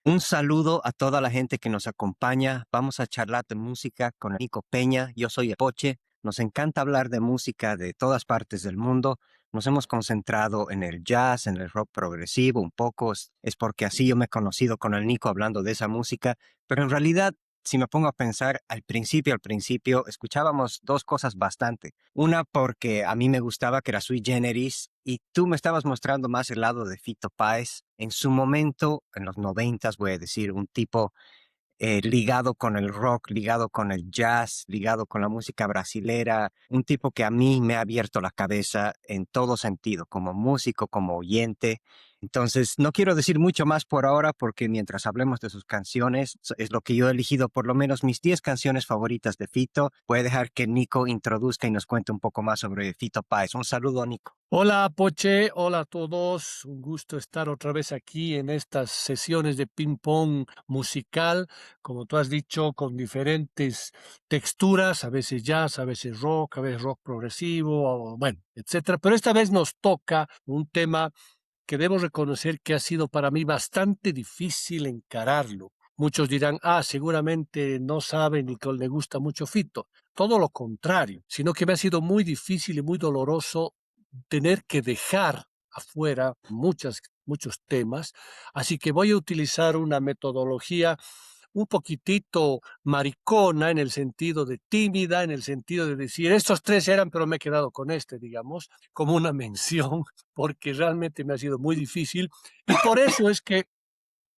Un saludo a toda la gente que nos acompaña. Vamos a charlar de música con Nico Peña. Yo soy el Poche. Nos encanta hablar de música de todas partes del mundo. Nos hemos concentrado en el jazz, en el rock progresivo un poco. Es porque así yo me he conocido con el Nico hablando de esa música. Pero en realidad, si me pongo a pensar, al principio, escuchábamos dos cosas bastante. Una porque a mí me gustaba, que era Sui Generis, y tú me estabas mostrando más el lado de Fito Páez. En su momento, en los noventas, voy a decir, un tipo ligado con el rock, ligado con el jazz, ligado con la música brasilera, un tipo que a mí me ha abierto la cabeza en todo sentido, como músico, como oyente. Entonces, no quiero decir mucho más por ahora porque mientras hablemos de sus canciones, es lo que yo he elegido, por lo menos mis 10 canciones favoritas de Fito. Voy a dejar que Nico introduzca y nos cuente un poco más sobre Fito Páez. Un saludo, Nico. Hola Poche, hola a todos. Un gusto estar otra vez aquí en estas sesiones de ping pong musical, como tú has dicho, con diferentes texturas, a veces jazz, a veces rock progresivo, bueno, etcétera. Pero esta vez nos toca un tema que debo reconocer que ha sido para mí bastante difícil encararlo. Muchos dirán, seguramente no sabe ni que le gusta mucho Fito. Todo lo contrario, sino que me ha sido muy difícil y muy doloroso tener que dejar afuera muchos temas, así que voy a utilizar una metodología un poquitito maricona en el sentido de tímida, en el sentido de decir, estos tres eran, pero me he quedado con este, digamos, como una mención, porque realmente me ha sido muy difícil. Y por eso es que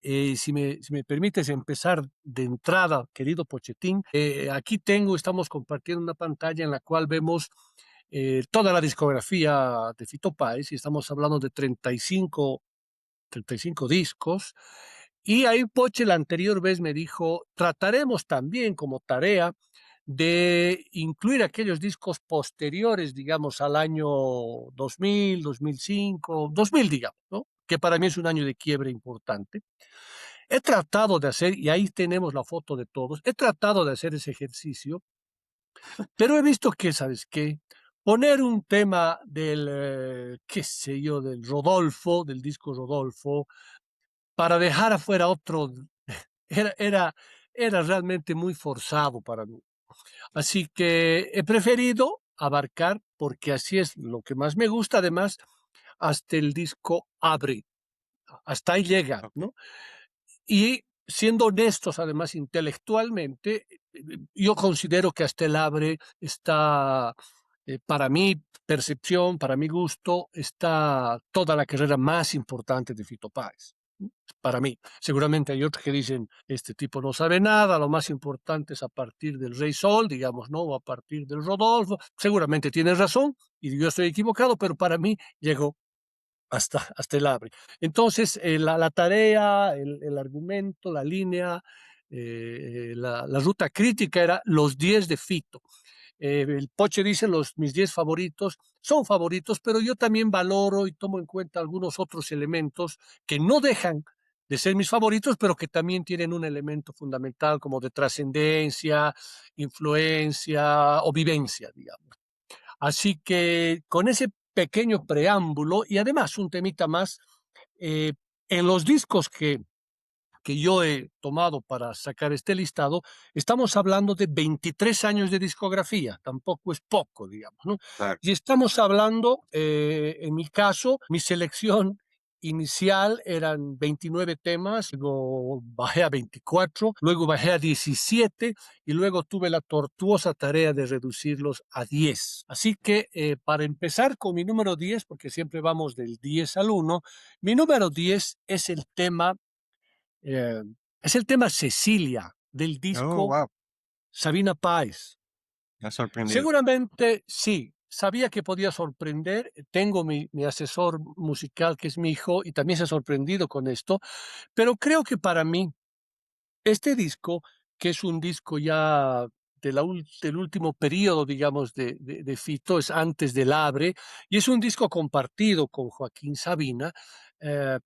si me permites empezar de entrada, querido Pochetín, aquí estamos compartiendo una pantalla en la cual vemos toda la discografía de Fito Páez y estamos hablando de 35 discos. Y ahí Poche la anterior vez me dijo, trataremos también como tarea de incluir aquellos discos posteriores, digamos, al año 2000, 2005, 2000, digamos, ¿no? Que para mí es un año de quiebre importante. He tratado de hacer, y ahí tenemos la foto de todos, he tratado de hacer ese ejercicio, pero he visto que, ¿sabes qué? Poner un tema del, qué sé yo, del Rodolfo, del disco Rodolfo, para dejar afuera otro, era, era, era realmente muy forzado para mí. Así que he preferido abarcar, porque así es lo que más me gusta, además, hasta el disco Abre, hasta ahí llega, Ok. ¿no? Y siendo honestos, además, intelectualmente, yo considero que hasta el Abre está, para mi percepción, para mi gusto, está toda la carrera más importante de Fito Páez. Para mí, seguramente hay otros que dicen, este tipo no sabe nada, lo más importante es a partir del Rey Sol, digamos, ¿no? O a partir del Rodolfo. Seguramente tienes razón y yo estoy equivocado, pero para mí llegó hasta el abre. Entonces, la tarea, el argumento, la línea, la ruta crítica era los 10 de Fito. El Poche dice mis 10 favoritos, son favoritos, pero yo también valoro y tomo en cuenta algunos otros elementos que no dejan de ser mis favoritos, pero que también tienen un elemento fundamental como de trascendencia, influencia o vivencia, digamos. Así que con ese pequeño preámbulo y además un temita más, eh, en los discos que yo he tomado para sacar este listado, estamos hablando de 23 años de discografía, tampoco es poco, digamos, ¿no? Claro. Y estamos hablando, en mi caso, mi selección inicial eran 29 temas, luego bajé a 24, luego bajé a 17 y luego tuve la tortuosa tarea de reducirlos a 10. Así que para empezar con mi número 10, porque siempre vamos del 10 al 1, mi número 10 eh, es el tema Cecilia del Oh, disco wow. Sabina Páez. Me ha sorprendido. Seguramente sí, sabía que podía sorprender. Tengo mi asesor musical, que es mi hijo, y también se ha sorprendido con esto, pero creo que para mí este disco, que es un disco ya del último periodo, digamos, de Fito, es antes del Abre, y es un disco compartido con Joaquín Sabina.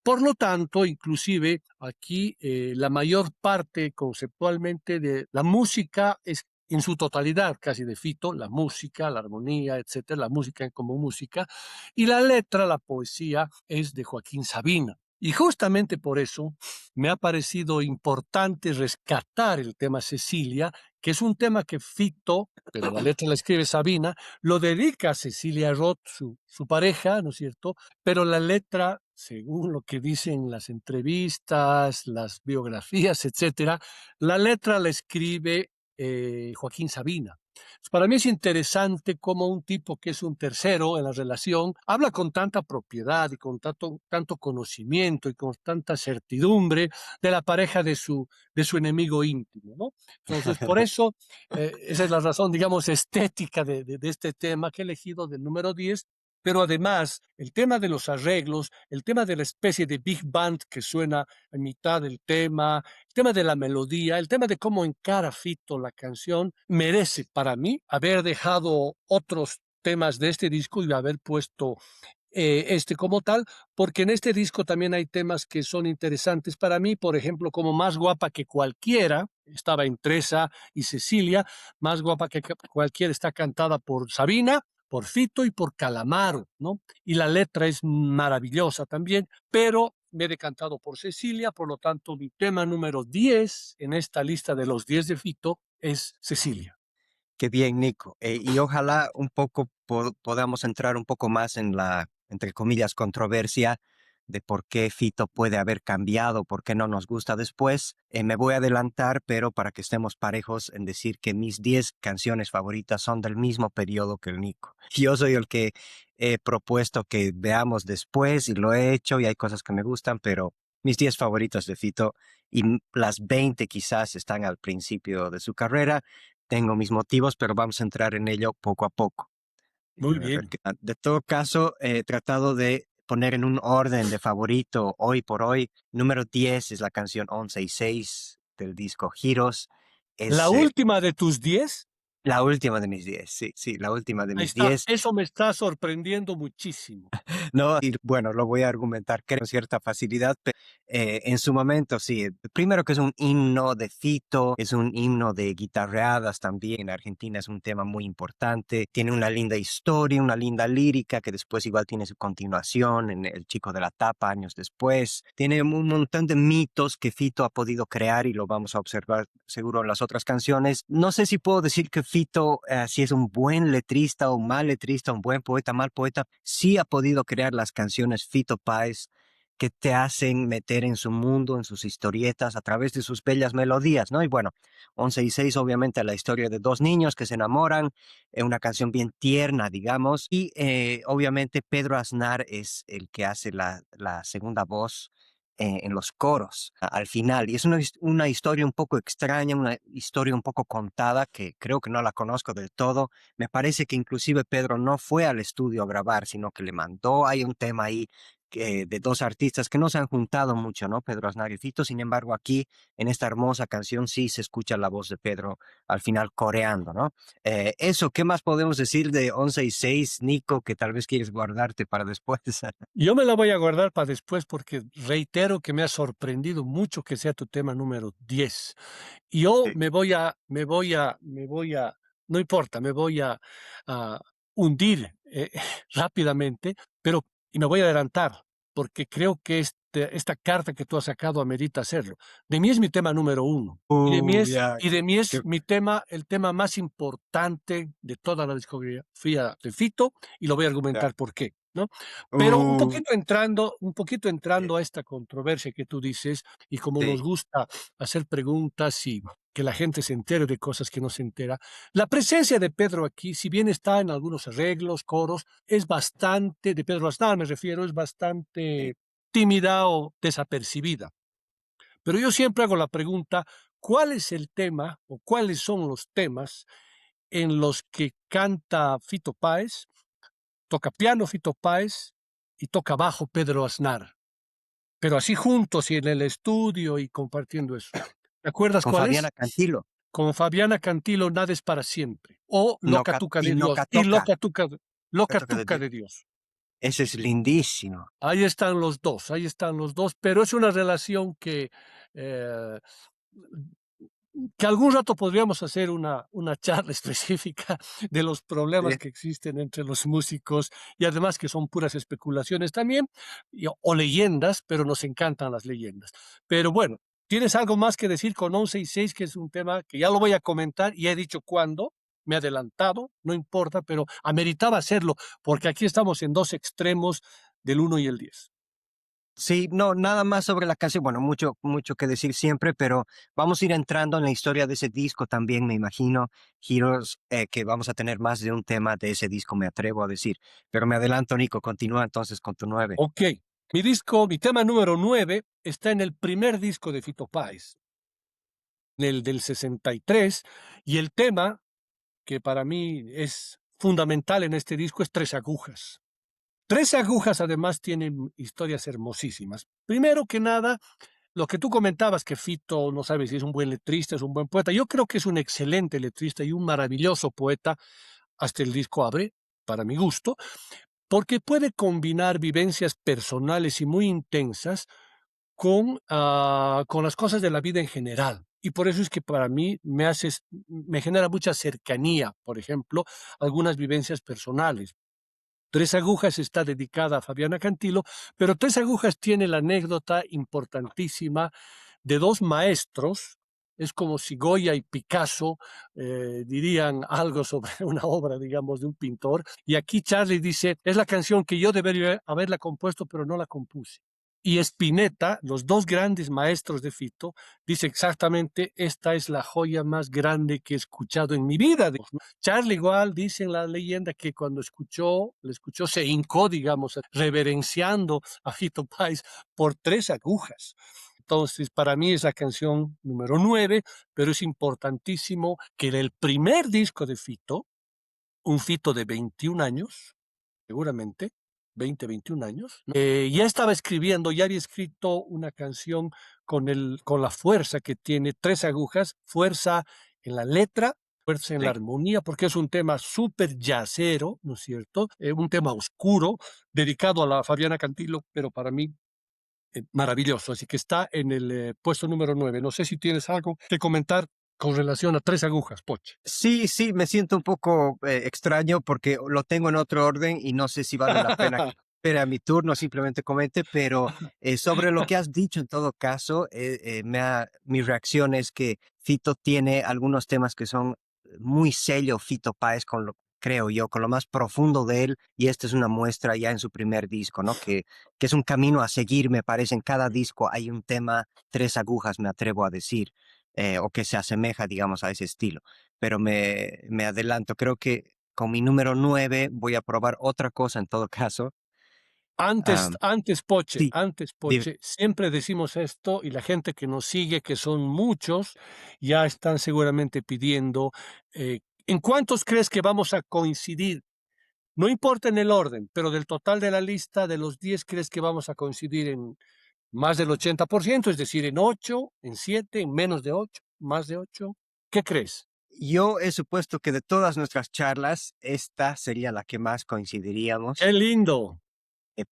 Por lo tanto, inclusive aquí la mayor parte conceptualmente de la música es en su totalidad, casi de Fito, la música, la armonía, etcétera, la música como música, y la letra, la poesía, es de Joaquín Sabina. Y justamente por eso me ha parecido importante rescatar el tema Cecilia, que es un tema que Fito, pero la letra la escribe Sabina, lo dedica a Cecilia Roth, su pareja, ¿no es cierto? Pero la letra, según lo que dicen las entrevistas, las biografías, etcétera, la letra la escribe Joaquín Sabina. Para mí es interesante cómo un tipo que es un tercero en la relación habla con tanta propiedad y con tanto conocimiento y con tanta certidumbre de la pareja de su enemigo íntimo, ¿no? Entonces, por eso, esa es la razón, digamos, estética de este tema que he elegido del número 10. Pero además, el tema de los arreglos, el tema de la especie de big band que suena en mitad del tema, el tema de la melodía, el tema de cómo encara Fito la canción, merece para mí haber dejado otros temas de este disco y haber puesto este como tal, porque en este disco también hay temas que son interesantes para mí, por ejemplo, como Más guapa que cualquiera, estaba en Tresa y Cecilia, Más guapa que cualquiera está cantada por Sabina, por Fito y por Calamaro, ¿no? Y la letra es maravillosa también, pero me he decantado por Cecilia, por lo tanto mi tema número 10 en esta lista de los 10 de Fito es Cecilia. Qué bien, Nico. Y ojalá un poco podamos entrar un poco más en la, entre comillas, controversia de por qué Fito puede haber cambiado, por qué no nos gusta después. Me voy a adelantar, pero para que estemos parejos en decir que mis 10 canciones favoritas son del mismo periodo que el Nico. Yo soy el que he propuesto que veamos después y lo he hecho y hay cosas que me gustan, pero mis 10 favoritas de Fito y las 20 quizás están al principio de su carrera. Tengo mis motivos, pero vamos a entrar en ello poco a poco. Muy bien. De todo caso, he tratado de poner en un orden de favorito hoy por hoy. Número 10 es la canción 11 y 6 del disco Giros. La Es última de tus 10. la última de mis 10, sí, sí, la última de Ahí mis está, 10. eso me está sorprendiendo muchísimo. No, y bueno, lo voy a argumentar creo, con cierta facilidad, pero en su momento sí. Primero que es un himno de Fito, es un himno de guitarreadas también. En Argentina es un tema muy importante. Tiene una linda historia, una linda lírica que después igual tiene su continuación en El Chico de la Tapa años después. Tiene un montón de mitos que Fito ha podido crear y lo vamos a observar seguro en las otras canciones. No sé si puedo decir que Fito, si es un buen letrista o un mal letrista, un buen poeta, mal poeta, sí ha podido crear las canciones Fito Páez que te hacen meter en su mundo, en sus historietas, a través de sus bellas melodías, ¿no? Y bueno, 11 y 6 obviamente la historia de dos niños que se enamoran, una canción bien tierna, digamos, y obviamente Pedro Aznar es el que hace la segunda voz en los coros al final. Y es una historia un poco extraña, una historia un poco contada que creo que no la conozco del todo. Me parece que inclusive Pedro no fue al estudio a grabar, sino que le mandó. Hay un tema ahí de dos artistas que no se han juntado mucho, ¿no? Pedro Aznar y Fito. Sin embargo, aquí en esta hermosa canción sí se escucha la voz de Pedro al final coreando, ¿no? Eso, ¿qué más podemos decir de 11 y 6, Nico, que tal vez quieres guardarte para después? Yo me la voy a guardar para después porque reitero que me ha sorprendido mucho que sea tu tema número 10. Y yo Sí. no importa, a hundir rápidamente, pero, y me voy a adelantar, porque creo que esta carta que tú has sacado amerita hacerlo. De mí es mi tema número 1. Ya, Y de mí es qué- mi tema, el tema más importante de toda la discografía de Fito, y lo voy a ya. argumentar por qué, ¿no? Pero Uh, un poquito eh, entrando a esta controversia que tú dices, y como nos sí, gusta hacer preguntas y que la gente se entere de cosas que no se entera, la presencia de Pedro aquí, si bien está en algunos arreglos, coros, es bastante, de Pedro Aznar me refiero, es sí. bastante tímida o desapercibida. Pero yo siempre hago la pregunta, ¿cuál es el tema o cuáles son los temas en los que canta Fito Páez, toca piano Fito Páez y toca bajo Pedro Aznar? Pero así juntos y en el estudio y compartiendo eso. ¿Te acuerdas Con cuál Fabiana es? Cantilo. Con Fabiana Cantilo, Nada es para siempre. O No, Loca Tuca y de no Dios. Y toca. Loca Toca de Tuca Dios. de Dios. Ese es lindísimo. Ahí están los dos, pero es una relación que eh, que algún rato podríamos hacer una charla específica de los problemas Sí. que existen entre los músicos y además que son puras especulaciones también, o leyendas, pero nos encantan las leyendas. Pero bueno, ¿tienes algo más que decir con 11 y 6, que es un tema que ya lo voy a comentar y he dicho cuándo? Me he adelantado, no importa, pero ameritaba hacerlo porque aquí estamos en dos extremos del 1 y el 10. Sí, no, nada más sobre la canción. Bueno, mucho que decir siempre, pero vamos a ir entrando en la historia de ese disco también, me imagino, Heroes, que vamos a tener más de un tema de ese disco, me atrevo a decir. Pero me adelanto, Nico, continúa entonces con tu 9. Ok, mi tema número 9 está en el primer disco de Fito Páez, en el del 63, y el tema que para mí es fundamental en este disco es Tres Agujas. Tres Agujas además tienen historias hermosísimas. Primero que nada, lo que tú comentabas, que Fito no sabe si es un buen letrista, es un buen poeta. Yo creo que es un excelente letrista y un maravilloso poeta. Hasta el disco abre, para mi gusto, porque puede combinar vivencias personales y muy intensas con las cosas de la vida en general. Y por eso es que para mí me genera mucha cercanía, por ejemplo, algunas vivencias personales. Tres Agujas está dedicada a Fabiana Cantilo, pero Tres Agujas tiene la anécdota importantísima de dos maestros. Es como si Goya y Picasso dirían algo sobre una obra, digamos, de un pintor. Y aquí Charlie dice, es la canción que yo debería haberla compuesto, pero no la compuse. Y Spinetta, los dos grandes maestros de Fito, dice exactamente, esta es la joya más grande que he escuchado en mi vida. Charlie igual dice en la leyenda que cuando le escuchó, se hincó, digamos, reverenciando a Fito Páez por Tres Agujas. Entonces, para mí es la canción número 9, pero es importantísimo que en el primer disco de Fito, un Fito de 21 años, seguramente, 20, 21 años, ¿no? Ya estaba escribiendo, ya había escrito una canción con la fuerza que tiene Tres Agujas, fuerza en la letra, fuerza en la Sí. armonía, porque es un tema súper jazzero, ¿no es cierto? Un tema oscuro, dedicado a la Fabiana Cantilo, pero para mí maravilloso. Así que está en el puesto número 9. No sé si tienes algo que comentar con relación a Tres Agujas, Poche. Sí, sí, me siento un poco extraño porque lo tengo en otro orden y no sé si vale la pena que espere a mi turno, simplemente comente, pero sobre lo que has dicho en todo caso, mi reacción es que Fito tiene algunos temas que son muy sello Fito Páez con lo, creo yo, con lo más profundo de él, y esta es una muestra ya en su primer disco, ¿no? Que es un camino a seguir, me parece, en cada disco hay un tema, tres agujas, me atrevo a decir, o que se asemeja, digamos, a ese estilo, pero me adelanto. Creo que con mi número 9 voy a probar otra cosa en todo caso. Am, sí, Antes, di- Poche, siempre decimos esto y la gente que nos sigue, que son muchos, ya están seguramente pidiendo, ¿en cuántos crees que vamos a coincidir? No importa en el orden, pero del total de la lista de los 10, ¿crees que vamos a coincidir en más del 80%? Es decir, en 8, en 7, en menos de 8, más de 8. ¿Qué crees? yo he supuesto que de todas nuestras charlas, esta sería la que más coincidiríamos. ¡Qué lindo!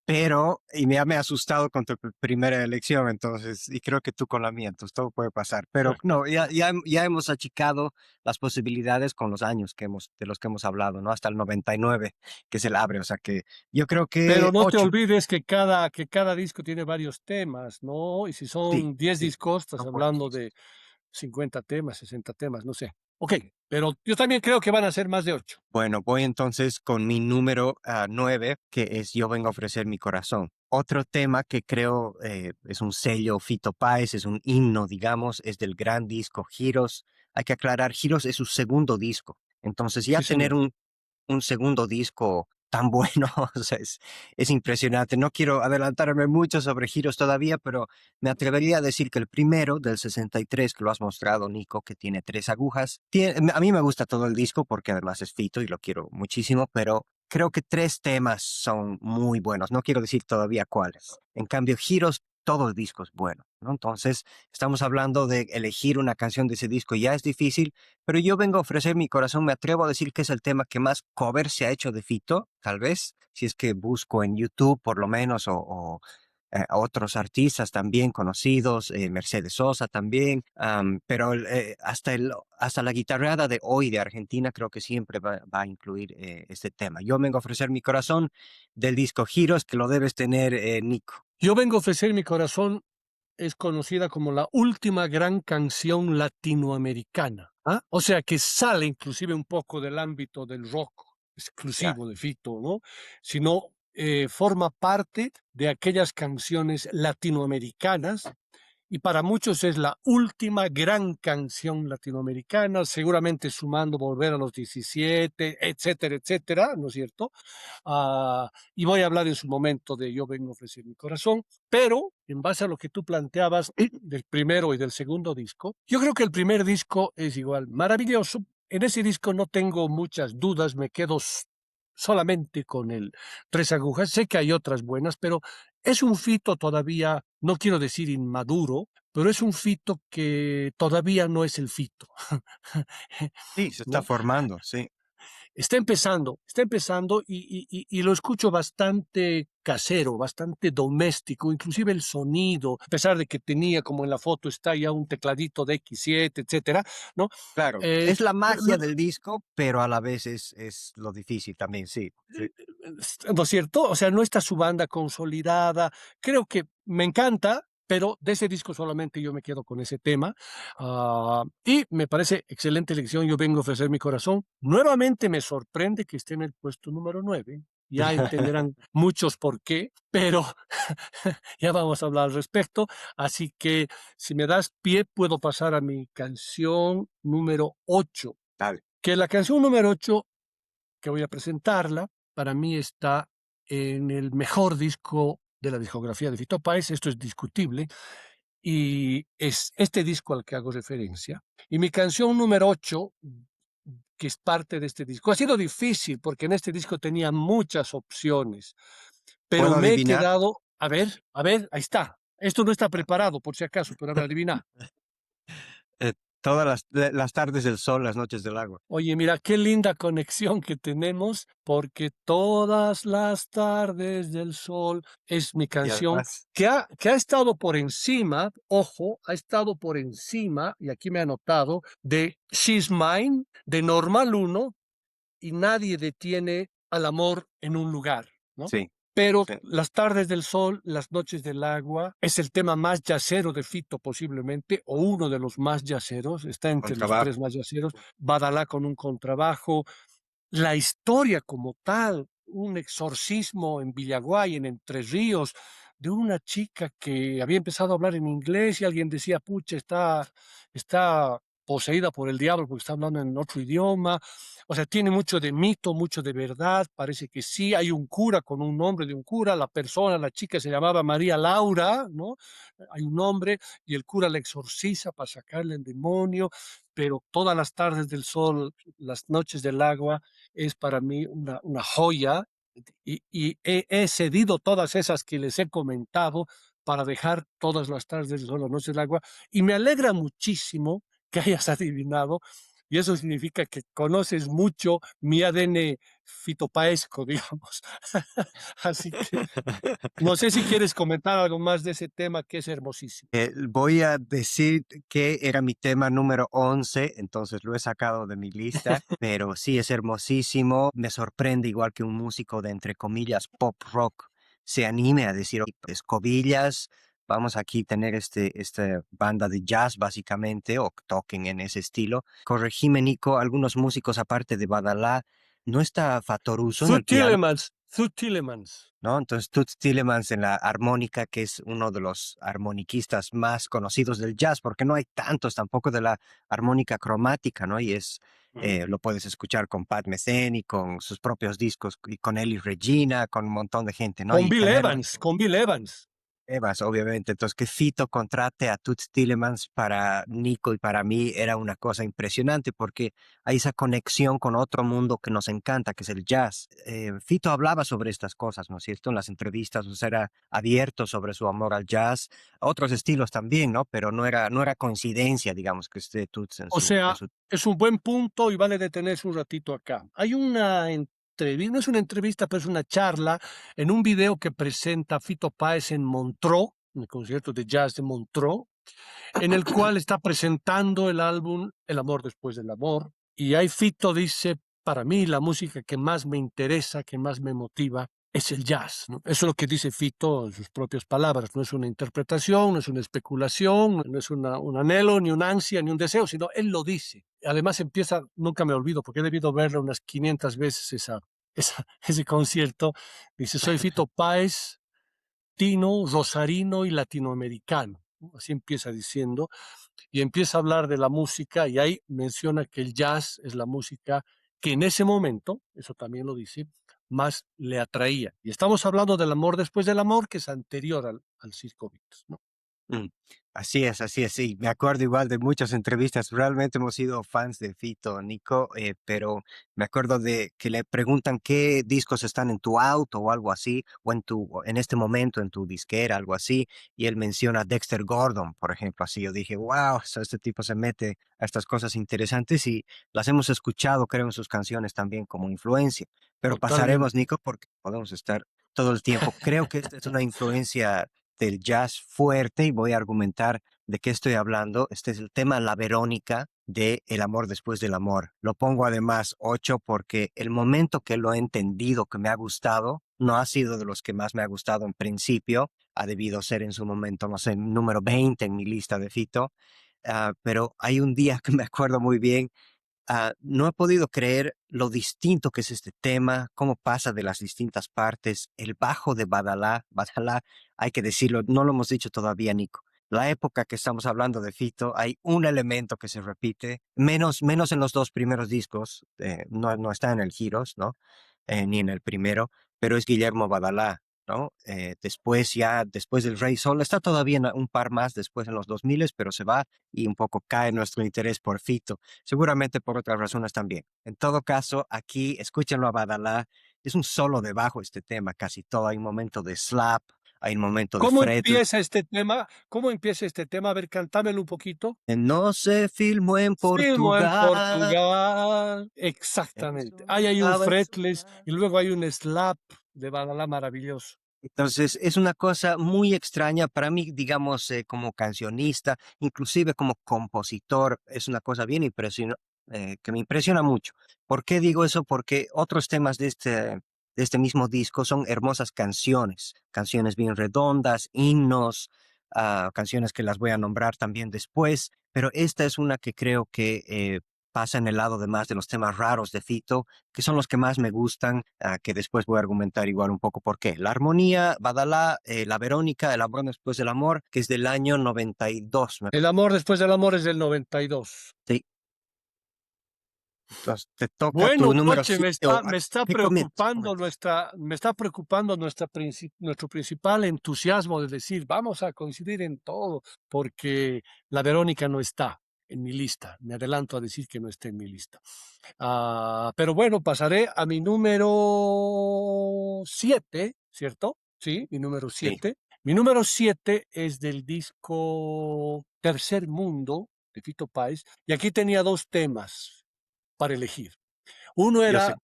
Pero, y me ha asustado con tu primera elección, entonces, y creo que tú con la mía, entonces todo puede pasar. Pero no, ya hemos achicado las posibilidades con los años de los que hemos hablado, ¿no? Hasta el 99, que es el abre, o sea que yo creo que Pero no te 8, olvides que cada disco tiene varios temas, ¿no? Y si sí, son 10 sí, discos, estás no podemos. hablando de 50 temas, 60 temas, no sé. Ok, pero yo también creo que van a ser más de 8. Bueno, voy entonces con mi número 9, que es Yo vengo a ofrecer mi corazón. Otro tema que creo es un sello Fito Páez, es un himno, digamos, es del gran disco Giros. Hay que aclarar, Giros es su segundo disco. Entonces ya Sí, tener señor. un segundo disco tan bueno, o sea, es impresionante. No quiero adelantarme mucho sobre Giros todavía, pero me atrevería a decir que el primero, del 63, que lo has mostrado, Nico, que tiene tres agujas, a mí me gusta todo el disco porque además es Fito y lo quiero muchísimo, pero creo que tres temas son muy buenos. No quiero decir todavía cuáles. En cambio, Giros, todo el disco es bueno, ¿no? Entonces, estamos hablando de elegir una canción de ese disco, ya es difícil, pero yo vengo a ofrecer mi corazón. Me atrevo a decir que es el tema que más cover se ha hecho de Fito, tal vez, si es que busco en YouTube por lo menos, otros artistas también conocidos, Mercedes Sosa también, pero hasta la guitarreada de hoy de Argentina creo que siempre va a incluir este tema. Yo vengo a ofrecer mi corazón del disco Giros, que lo debes tener, Nico. Yo vengo a ofrecer mi corazón es conocida como la última gran canción latinoamericana. ¿Ah? O sea, que sale inclusive un poco del ámbito del rock Ya. exclusivo de Fito, ¿no? Sino forma parte de aquellas canciones latinoamericanas y para muchos es la última gran canción latinoamericana, seguramente sumando Volver a los 17, etcétera, etcétera, ¿no es cierto? Y voy a hablar en su momento de Yo vengo a ofrecer mi corazón, pero en base a lo que tú planteabas del primero y del segundo disco, yo creo que el primer disco es igual maravilloso. En ese disco no tengo muchas dudas, me quedo solamente con el Tres Agujas. Sé que hay otras buenas, pero es un Fito todavía, no quiero decir inmaduro, pero es un Fito que todavía no es el Fito. Sí, se está ¿No? formando, sí. Está empezando y lo escucho bastante casero, bastante doméstico, inclusive el sonido, a pesar de que tenía, como en la foto está ya un tecladito de X7, etcétera, ¿no? Claro, Eh, es la lo- magia lo- del disco, pero a la vez es lo difícil también, sí, sí. ¿No es cierto? O sea, no está su banda consolidada. Creo que me encanta, pero de ese disco solamente yo me quedo con ese tema. Y me parece excelente elección. Yo vengo a ofrecer mi corazón. Nuevamente me sorprende que esté en el puesto número 9. Ya entenderán muchos por qué, pero ya vamos a hablar al respecto. Así que si me das pie, puedo pasar a mi canción número 8. Dale. Que la canción número 8 que voy a presentarla, para mí está en el mejor disco de la discografía de Fito Páez, esto es discutible, y es este disco al que hago referencia. Y mi canción número 8, que es parte de este disco, ha sido difícil porque en este disco tenía muchas opciones, pero ¿Puedo me he adivinar? quedado, a ver, ahí está. Esto no está preparado por si acaso, pero a ver, adivina. Eh, todas las tardes del sol, las noches del agua. Oye, mira, qué linda conexión que tenemos, porque todas las tardes del sol es mi Y canción además, que ha estado por encima, ojo, ha estado por encima, y aquí me ha anotado, de She's Mine, de Normal Uno y Nadie detiene al amor en un lugar, ¿no? sí, Pero sí, Las tardes del sol, las noches del agua, es el tema más yacero de Fito posiblemente, o uno de los más yaceros, está con entre los tres trabajo. más yaceros, Badalá con un contrabajo, la historia como tal, un exorcismo en Villaguay, en Entre Ríos, de una chica que había empezado a hablar en inglés y alguien decía, pucha, está poseída por el diablo porque está hablando en otro idioma. O sea, tiene mucho de mito, mucho de verdad, parece que sí. Hay un cura con un nombre de un cura, la persona, la chica se llamaba María Laura, ¿no? Hay un nombre y el cura la exorciza para sacarle el demonio, pero todas las tardes del sol, las noches del agua, es para mí una joya y he cedido todas esas que les he comentado para dejar todas las tardes del sol, las noches del agua y me alegra muchísimo que hayas adivinado y eso significa que conoces mucho mi ADN fitopaesco, digamos. Así que no sé si quieres comentar algo más de ese tema que es hermosísimo. Voy a decir que era mi tema número 11, entonces lo he sacado de mi lista, pero sí es hermosísimo. Me sorprende igual que un músico de, entre comillas, pop rock se anime a decir, "Oye, escobillas, vamos aquí a tener esta banda de jazz básicamente, o toquen en ese estilo. Corregime, Nico, algunos músicos aparte de Badalá, ¿no está Fatoruso en Zu el piano? Tielemans. ¿No? Entonces, Toots Tillemans en la armónica, que es uno de los armoniquistas más conocidos del jazz, porque no hay tantos tampoco de la armónica cromática, ¿no? Y lo puedes escuchar con Pat Metheny, con sus propios discos, y con Ellie Regina, con un montón de gente, ¿no? Y tenerlo Con Bill Evans. Evas, obviamente. Entonces, que Fito contrate a Toots Tillemans para Nico y para mí era una cosa impresionante porque hay esa conexión con otro mundo que nos encanta, que es el jazz. Fito hablaba sobre estas cosas, ¿no es cierto? En las entrevistas, o sea, era abierto sobre su amor al jazz, a otros estilos también, ¿no? Pero no era coincidencia, digamos, que esté Toots en O su, en sea, su... es un buen punto y vale detenerse un ratito acá. Hay una no es una entrevista, pero es una charla en un video que presenta Fito Páez en Montreux, en el concierto de jazz de Montreux, en el cual está presentando el álbum El amor después del amor. Y ahí Fito dice, para mí la música que más me interesa, que más me motiva, es el jazz, ¿no? Eso es lo que dice Fito en sus propias palabras, no es una interpretación, no es una especulación, no es un anhelo, ni una ansia, ni un deseo, sino él lo dice. Además empieza, nunca me olvido, porque he debido verlo unas 500 veces ese concierto, dice, soy Fito Páez, tino, rosarino y latinoamericano. Así empieza diciendo, y empieza a hablar de la música y ahí menciona que el jazz es la música que en ese momento, eso también lo dice, más le atraía. Y estamos hablando del amor después del amor, que es anterior al Circo Beat, ¿no? Mm, así es, sí. Me acuerdo igual de muchas entrevistas. Realmente hemos sido fans de Fito, Nico, pero me acuerdo de que le preguntan qué discos están en tu auto o algo así, o en este momento en tu disquera, algo así, y él menciona Dexter Gordon, por ejemplo, así. Yo dije, wow, este tipo se mete a estas cosas interesantes y las hemos escuchado, creo, en sus canciones también como influencia. Pero pasaremos, Totalmente. Nico, porque podemos estar todo el tiempo. Creo que esta es una influencia del jazz fuerte y voy a argumentar de qué estoy hablando. Este es el tema La Verónica de El amor después del amor. Lo pongo además 8 porque el momento que lo he entendido, que me ha gustado, no ha sido de los que más me ha gustado en principio. Ha debido ser en su momento, no sé, número 20 en mi lista de Fito. Pero hay un día que me acuerdo muy bien. No he podido creer lo distinto que es este tema, cómo pasa de las distintas partes, el bajo de Badalá. Badalá, hay que decirlo, no lo hemos dicho todavía, Nico. La época que estamos hablando de Fito, hay un elemento que se repite, menos en los dos primeros discos, no está en el Giros, ¿no? Ni en el primero, pero es Guillermo Badalá, ¿no? Después del Rey Sol, está todavía un par más después en los 2000, pero se va y un poco cae nuestro interés por Fito, seguramente por otras razones también. En todo caso, aquí, escúchenlo a Badalá, es un solo de bajo este tema, casi todo, hay un momento de slap, hay un momento de ¿Cómo fretless. empieza este tema? ¿Cómo empieza este tema? A ver, cántamelo un poquito. No se filmó en Filmo en Portugal, Portugal. es Exactamente. Ahí una hay un fretless cabezuela. y luego hay un slap de Badalá maravilloso. Entonces, es una cosa muy extraña para mí, digamos, como cancionista, inclusive como compositor, es una cosa bien que me impresiona mucho. ¿Por qué digo eso? Porque otros temas de este mismo disco son hermosas canciones, canciones bien redondas, himnos, canciones que las voy a nombrar también después, pero esta es una que creo que pasa en el lado de más de los temas raros de Fito, que son los que más me gustan, que después voy a argumentar igual un poco por qué. La armonía, Badalá, la Verónica, el amor después del amor, que es del año 92. El amor después del amor es del 92. Sí, entonces te toca tu Bueno, número Poche, 7 me está ¿qué comentas? preocupando nuestro principal entusiasmo de decir, vamos a coincidir en todo, porque la Verónica no está en mi lista. Me adelanto a decir que no está en mi lista. Pero bueno, pasaré a mi número 7, ¿cierto? Sí, mi número Sí, 7. Mi número 7 es del disco Tercer Mundo de Fito Páez, y aquí tenía dos temas para elegir. Uno yo era, sé.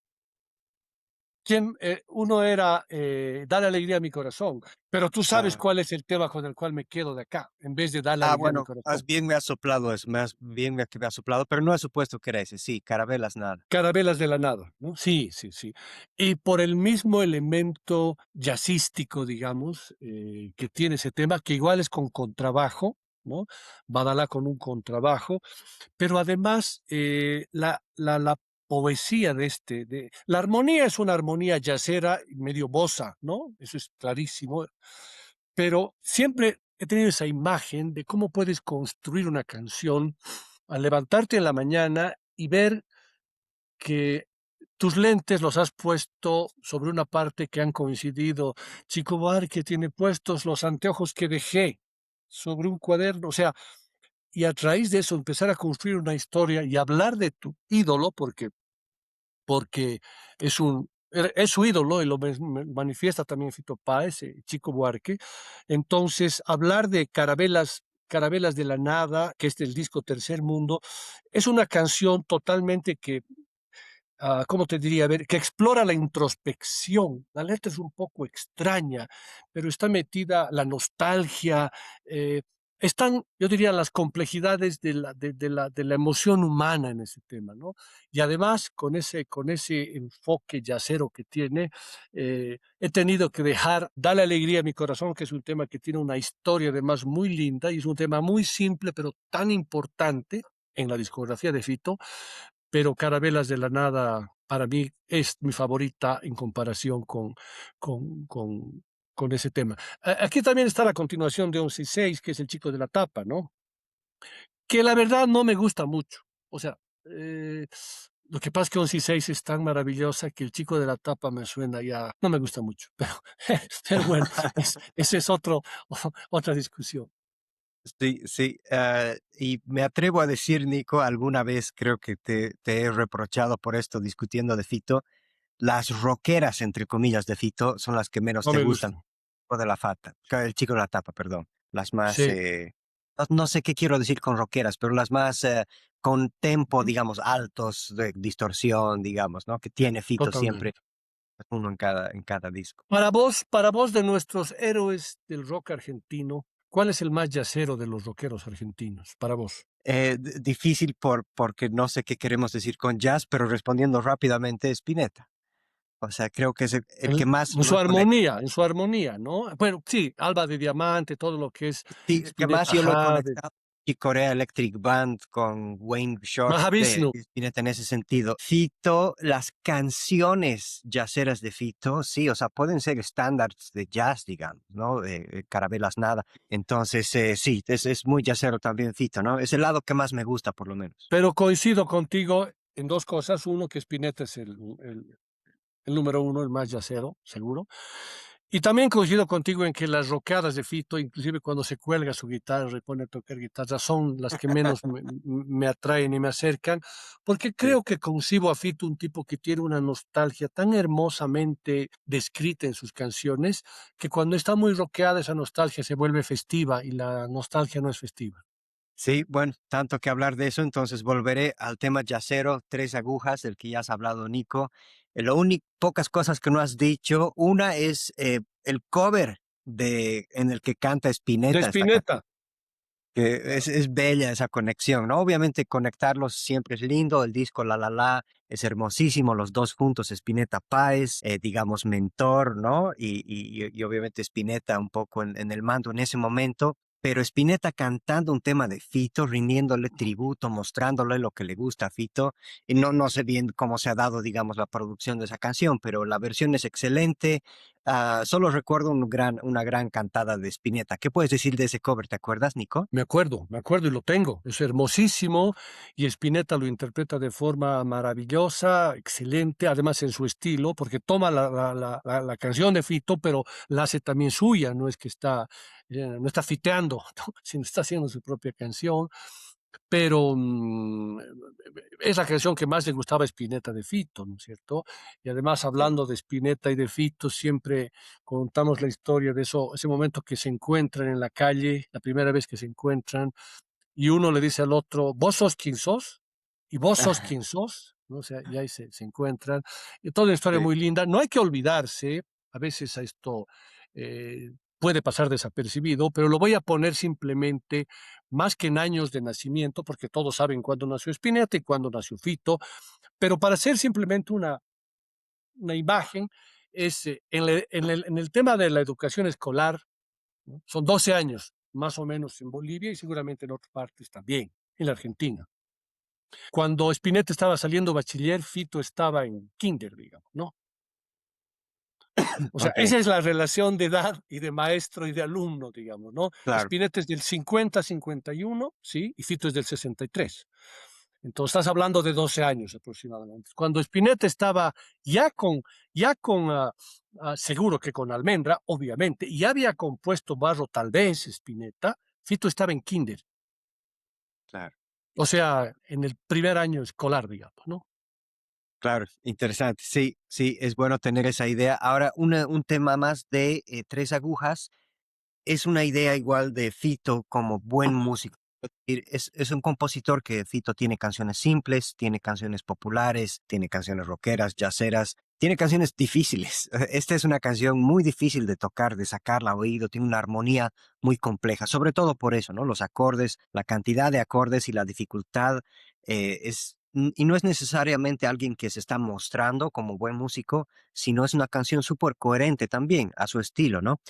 Dale alegría a mi corazón, pero tú sabes Ah, cuál es el tema con el cual me quedo de acá, en vez de Dale alegría a mi bueno, corazón. más bien me ha soplado eso, más bien que me ha soplado, pero no he supuesto que era ese. Sí, Carabelas nada. Carabelas de la nada, ¿no? Sí, sí, sí. Y por el mismo elemento jazzístico, digamos, que tiene ese tema, que igual es con contrabajo, ¿no? Badalá con un contrabajo, pero además la poesía la armonía es una armonía yacera, medio bossa, ¿no? Eso es clarísimo, pero siempre he tenido esa imagen de cómo puedes construir una canción al levantarte en la mañana y ver que tus lentes los has puesto sobre una parte que han coincidido. Chico Buarque tiene puestos los anteojos que dejé sobre un cuaderno, o sea, y a raíz de eso empezar a construir una historia y hablar de tu ídolo, porque es su ídolo y lo manifiesta también Fito Páez, Chico Buarque. Entonces, hablar de Carabelas de la Nada, que es del disco Tercer Mundo, es una canción totalmente que ¿cómo te diría? A ver, que explora la introspección. La letra es un poco extraña, pero está metida la nostalgia, están, yo diría, las complejidades de la emoción humana en ese tema, ¿no? Y además, con ese enfoque yacero que tiene, he tenido que dejar Dale alegría a mi corazón, que es un tema que tiene una historia además muy linda y es un tema muy simple, pero tan importante en la discografía de Fito, pero Carabelas de la Nada para mí es mi favorita en comparación con, con, con ese tema. Aquí también está la continuación de 11 y 6, que es El chico de la tapa, ¿no? Que la verdad no me gusta mucho. O sea, lo que pasa es que 11 y 6 es tan maravillosa que El chico de la tapa me suena ya, no me gusta mucho, pero bueno, ese es otra discusión. Sí, sí, y me atrevo a decir, Nico, alguna vez creo que te he reprochado por esto discutiendo de Fito, las rockeras, entre comillas, de Fito son las que menos No te me gustan, gustan. o de la Fata, el chico de la tapa, perdón, las más, Sí, no sé qué quiero decir con rockeras, pero las más con tempo, ujú, digamos, altos, de distorsión, digamos, ¿no? Que tiene Fito siempre, totalmente. uno en cada disco. Para vos de nuestros héroes del rock argentino, ¿cuál es el más yacero de los rockeros argentinos? Para vos. Difícil porque no sé qué queremos decir con jazz, pero respondiendo rápidamente, Spinetta. O sea, creo que es el que más En su armonía, ¿no? Bueno, sí, Alba de Diamante, todo lo que es sí, el que más Spinetta yo lo he Jade, conectado y Corea Electric Band con Wayne Short de Mahavishnu, Spinetta en ese sentido. Fito, las canciones jazzeras de Fito, sí, o sea, pueden ser estándares de jazz, digamos, ¿no? Carabelas nada. Entonces, sí, es muy jazzero también Fito, ¿no? Es el lado que más me gusta, por lo menos. pero coincido contigo en dos cosas. Uno, que Spinetta es el número uno, el más yacero, seguro. Y también coincido contigo en que las rockadas de Fito, inclusive cuando se cuelga su guitarra, y pone a tocar guitarra, son las que menos me atraen y me acercan, porque Sí. creo que concibo a Fito un tipo que tiene una nostalgia tan hermosamente descrita en sus canciones, que cuando está muy rockeada esa nostalgia se vuelve festiva y la nostalgia no es festiva. Sí, bueno, tanto que hablar de eso, entonces volveré al tema yacero, tres agujas, del que ya has hablado, Nico. Lo único, pocas cosas que no has dicho. Una es el cover en el que canta De Spinetta, esta canción, Spinetta, que claro. es bella esa conexión, ¿no? Obviamente conectarlos siempre es lindo, el disco La La La es hermosísimo, los dos juntos, Spinetta Páez, digamos, mentor, ¿no? Y obviamente Spinetta un poco en el mando en ese momento, pero Spinetta cantando un tema de Fito, rindiéndole tributo, mostrándole lo que le gusta a Fito, y no sé bien cómo se ha dado, digamos, la producción de esa canción, pero la versión es excelente. Solo recuerdo una gran cantada de Spinetta. ¿Qué puedes decir de ese cover? ¿Te acuerdas, Nico? Me acuerdo y lo tengo. Es hermosísimo y Spinetta lo interpreta de forma maravillosa, excelente, además en su estilo, porque toma la canción de Fito, pero la hace también suya, no es que no está fiteando, ¿no? Sino está haciendo su propia canción, pero es la canción que más le gustaba a Spinetta de Fito, ¿no es cierto? Y además, Sí. hablando de Spinetta y de Fito, siempre contamos la historia de eso, ese momento que se encuentran en la calle, la primera vez que se encuentran, y uno le dice al otro, ¿vos sos quien sos? ¿Y vos sos quien sos? ¿No? O sea, y ahí se encuentran. Y toda una historia Sí, muy linda. No hay que olvidarse, a veces a esto puede pasar desapercibido, pero lo voy a poner simplemente más que en años de nacimiento, porque todos saben cuándo nació Spinetta y cuándo nació Fito, pero para hacer simplemente una imagen, es en el tema de la educación escolar, ¿no? Son 12 años, más o menos en Bolivia y seguramente en otras partes también, en la Argentina. Cuando Spinetta estaba saliendo bachiller, Fito estaba en kinder, digamos, ¿no? O sea, ok, esa es la relación de edad y de maestro y de alumno, digamos, ¿no? claro, Spinetta es del 50-51, ¿sí? Y Fito es del 63. Entonces estás hablando de 12 años aproximadamente. Cuando Spinetta estaba ya seguro que con Almendra, obviamente, y ya había compuesto Barro tal vez Spinetta, Fito estaba en kinder, claro, o sea, en el primer año escolar, digamos, ¿no? claro, interesante. Sí, sí, es bueno tener esa idea. Ahora, un tema más de tres agujas es una idea igual de Fito como buen músico. Es un compositor que Fito tiene canciones simples, tiene canciones populares, tiene canciones rockeras, jazzeras, tiene canciones difíciles. Esta es una canción muy difícil de tocar, de sacarla a oído, tiene una armonía muy compleja, sobre todo por eso, ¿no? Los acordes, la cantidad de acordes y la dificultad y no es necesariamente alguien que se está mostrando como buen músico, sino es una canción súper coherente también a su estilo, ¿no?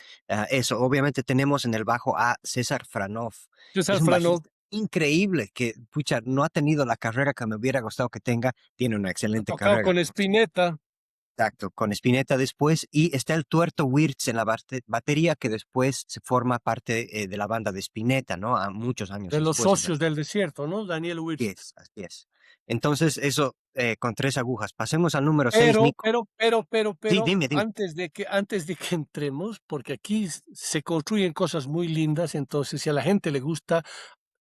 Eso, obviamente tenemos en el bajo a César Franov. César Es un Franov bajista increíble que, pucha, no ha tenido la carrera que me hubiera gustado que tenga. Tiene una ha excelente tocado carrera. con Spinetta. Exacto, con Spinetta después, y está el Tuerto Wirtz en la batería, que después se forma parte de la banda de Spinetta, ¿no? A muchos años De los después, en socios realidad. del desierto, ¿no? Daniel Así Wirtz. es, así es. Entonces, eso con tres agujas. Pasemos al número seis, Nico. Sí, Pero, dime, dime. antes de que entremos, porque aquí se construyen cosas muy lindas, entonces si a la gente le gusta,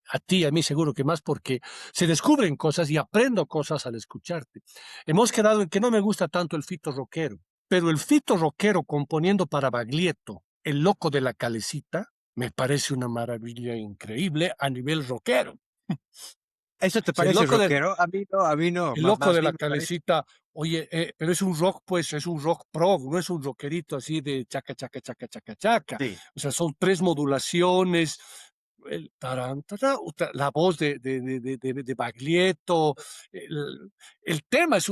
a ti, a mí seguro que más, porque se descubren cosas y aprendo cosas al escucharte. Hemos quedado en que no me gusta tanto el Fito rockero, pero el Fito rockero componiendo para Baglietto, El Loco de la Calecita, me parece una maravilla increíble a nivel rockero. ¿Eso te Si el parece loco de, rockero? A mí no, el loco más de la bien me parece. Calecita, oye, pero es un rock, pues, es un rock prog, no es un rockerito así de chaca, chaca, chaca, chaca, chaca. Sí, O sea, son tres modulaciones, el tarán, tará, la voz de Baglietto, el tema es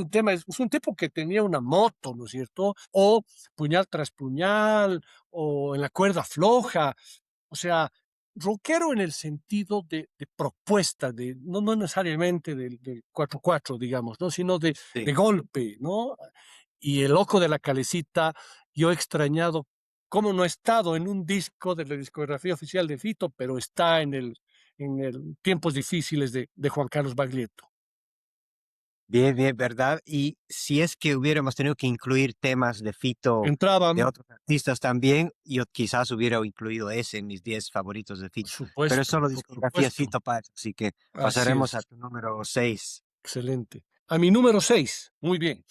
un tipo que tenía una moto, ¿no es cierto? O puñal tras puñal, o en la cuerda floja, o sea, rockero en el sentido de propuesta, no necesariamente del 4-4, digamos, ¿no? Sino de sí. golpe, ¿no? Y el loco de la calecita, yo he extrañado cómo no ha estado en un disco de la discografía oficial de Fito, pero está en el Tiempos Difíciles de Juan Carlos Baglietto. Bien, bien, ¿verdad? Y si es que hubiéramos tenido que incluir temas de Fito, de Entraban, otros artistas también, yo quizás hubiera incluido ese en mis 10 favoritos de Fito. Pero es solo por discografía supuesto, Fito Páez, así que así pasaremos a es, tu número 6. excelente. A mi número 6, muy bien.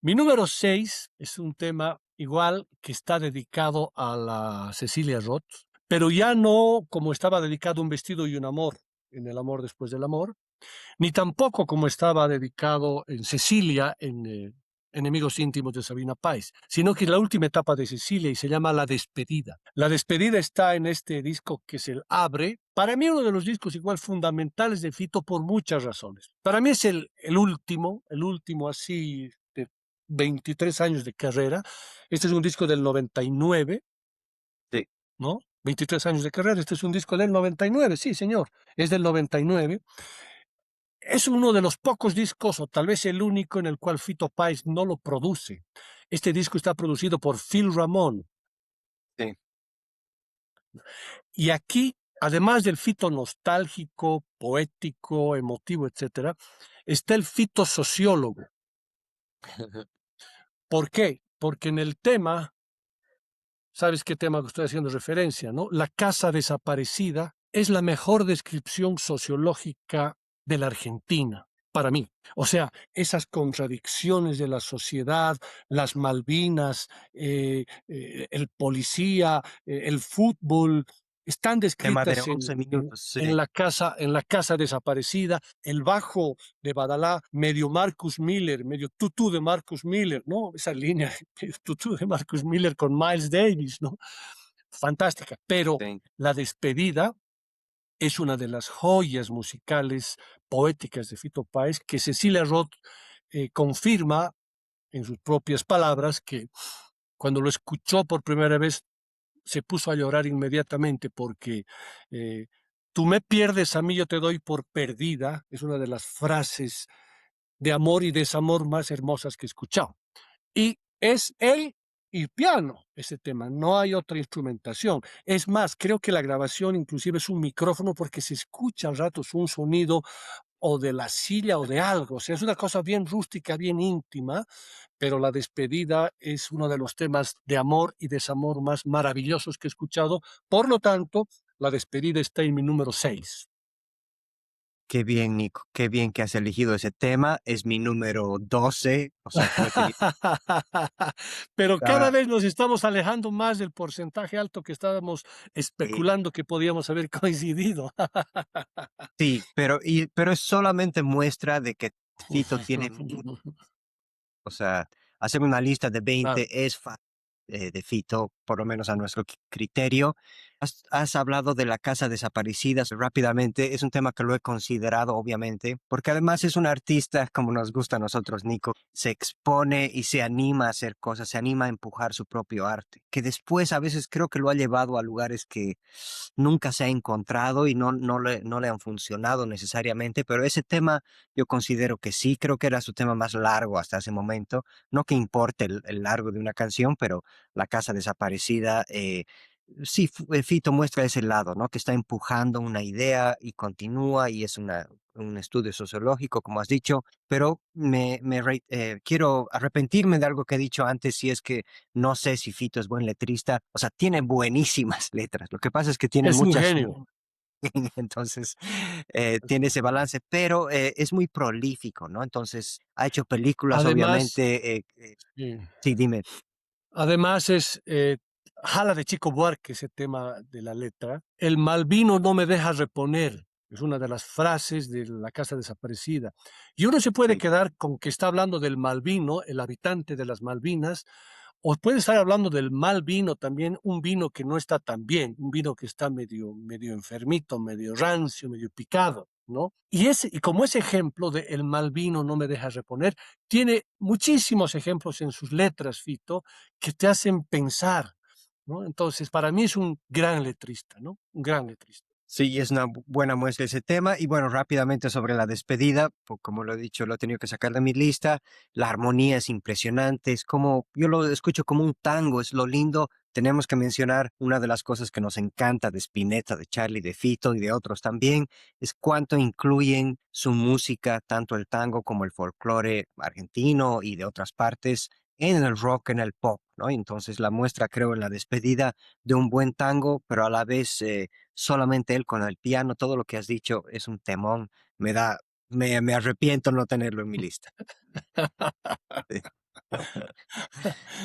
Mi número 6 es un tema igual que está dedicado a la Cecilia Roth, pero ya no como estaba dedicado Un vestido y un amor, en El amor después del amor, ni tampoco como estaba dedicado en Cecilia, en Enemigos íntimos de Sabina Páez, sino que es la última etapa de Cecilia y se llama La despedida. La despedida está en este disco que es el Abre. Para mí uno de los discos igual fundamentales de Fito por muchas razones. Para mí es el último así de 23 años de carrera. Este es un disco del 99, Sí. ¿no? 23 años de carrera, este es un disco del 99, sí, señor, es del 99. Es uno de los pocos discos, o tal vez el único, en el cual Fito Páez no lo produce. Este disco está producido por Phil Ramón. Sí. Y aquí, además del Fito nostálgico, poético, emotivo, etcétera, está el Fito sociólogo. ¿Por qué? Porque en el tema, ¿sabes qué tema que estoy haciendo referencia, no? La casa desaparecida es la mejor descripción sociológica de la Argentina, para mí. O sea, esas contradicciones de la sociedad, las Malvinas, el policía, el fútbol, están Tema de descritas 11 minutos, sí. en la casa desaparecida, el bajo de Badalá, medio Marcus Miller, medio tutú de Marcus Miller, ¿no? Esa línea, tutú de Marcus Miller con Miles Davis, ¿no? Fantástica. Pero Sí. la despedida es una de las joyas musicales poéticas de Fito Páez que Cecilia Roth confirma en sus propias palabras que cuando lo escuchó por primera vez se puso a llorar inmediatamente porque eh, tú me pierdes, a mí yo te doy por perdida, es una de las frases de amor y desamor más hermosas que he escuchado. Y es él y piano ese tema, no hay otra instrumentación. Es más, creo que la grabación inclusive es un micrófono porque se escucha al rato un sonido o de la silla o de algo, o sea, es una cosa bien rústica, bien íntima, pero la despedida es uno de los temas de amor y desamor más maravillosos que he escuchado, por lo tanto, la despedida está en mi número 6. Qué bien, Nico, qué bien que has elegido ese tema. Es mi número 12, o sea que lo he tenido. Pero cada Ah, vez nos estamos alejando más del porcentaje alto que estábamos eh, especulando que podíamos haber coincidido. sí, pero es solamente muestra de que Fito tiene o sea, hacer una lista de Claro, 20 es fácil, de Fito, por lo menos a nuestro criterio. Has hablado de la casa desaparecida rápidamente. Es un tema que lo he considerado, obviamente, porque además es un artista como nos gusta a nosotros, Nico. Se expone y se anima a hacer cosas, se anima a empujar su propio arte, que después a veces creo que lo ha llevado a lugares que nunca se ha encontrado y no le han funcionado necesariamente, pero ese tema yo considero que sí, creo que era su tema más largo hasta ese momento. No que importe el largo de una canción, pero La Casa Desaparecida, sí, Fito muestra ese lado, ¿no? Que está empujando una idea y continúa y es un estudio sociológico, como has dicho, pero quiero arrepentirme de algo que he dicho antes, si es que no sé si Fito es buen letrista. O sea, tiene buenísimas letras. Lo que pasa es que tiene es un muchas genio. entonces, tiene ese balance, pero es muy prolífico, ¿no? Entonces, ha hecho películas, Además, obviamente. sí, Sí, dime. además jala de Chico Buarque ese tema de la letra. El mal vino no me deja reponer. Es una de las frases de La Casa Desaparecida. Y uno se puede Sí. quedar con que está hablando del Malvino, el habitante de las Malvinas, o puede estar hablando del mal vino también, un vino que no está tan bien, un vino que está medio enfermito, medio rancio, medio picado, ¿no? Y como ese ejemplo de el mal vino no me deja reponer, tiene muchísimos ejemplos en sus letras, Fito, que te hacen pensar, ¿no? Entonces, para mí es un gran letrista, ¿no? Un gran letrista. Sí, es una buena muestra ese tema. Y bueno, rápidamente sobre la despedida, como lo he dicho, lo he tenido que sacar de mi lista. La armonía es impresionante, es como, yo lo escucho como un tango, es lo lindo. Tenemos que mencionar una de las cosas que nos encanta de Spinetta, de Charlie, de Fito y de otros también, es cuánto incluyen su música, tanto el tango como el folclore argentino y de otras partes, en el rock, en el pop, ¿no? Entonces la muestra, creo, en la despedida de un buen tango, pero a la vez solamente él con el piano, todo lo que has dicho es un temón. Me da, me arrepiento no tenerlo en mi lista. Sí.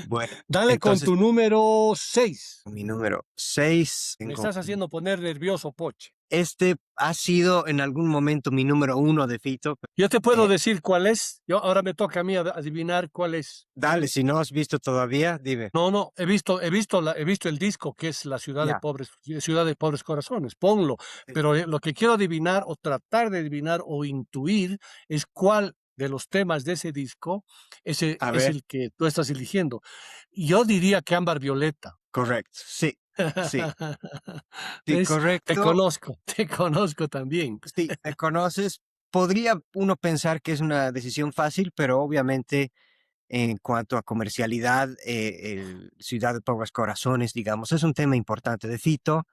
Bueno, Dale con entonces tu número 6. mi número 6. Me estás haciendo poner nervioso, Poche. Este ha sido en algún momento mi número 1 de Fito. Yo te puedo Eh, decir cuál es. Ahora me toca a mí adivinar cuál es. Dale, si no has visto todavía, dime. No, no, he visto el disco que es La Ya. Ciudad de Pobres Corazones. Ponlo. Eh, Pero lo que quiero adivinar o tratar de adivinar o intuir es cuál de los temas de ese disco ese A es ver, el que tú estás eligiendo. Yo diría que Ámbar Violeta. correcto. Sí, sí, sí, ¿Ves? correcto. Te conozco también. Sí, me conoces. Podría uno pensar que es una decisión fácil, pero obviamente en cuanto a comercialidad, Ciudad de Pobres Corazones, digamos, es un tema importante de Fito.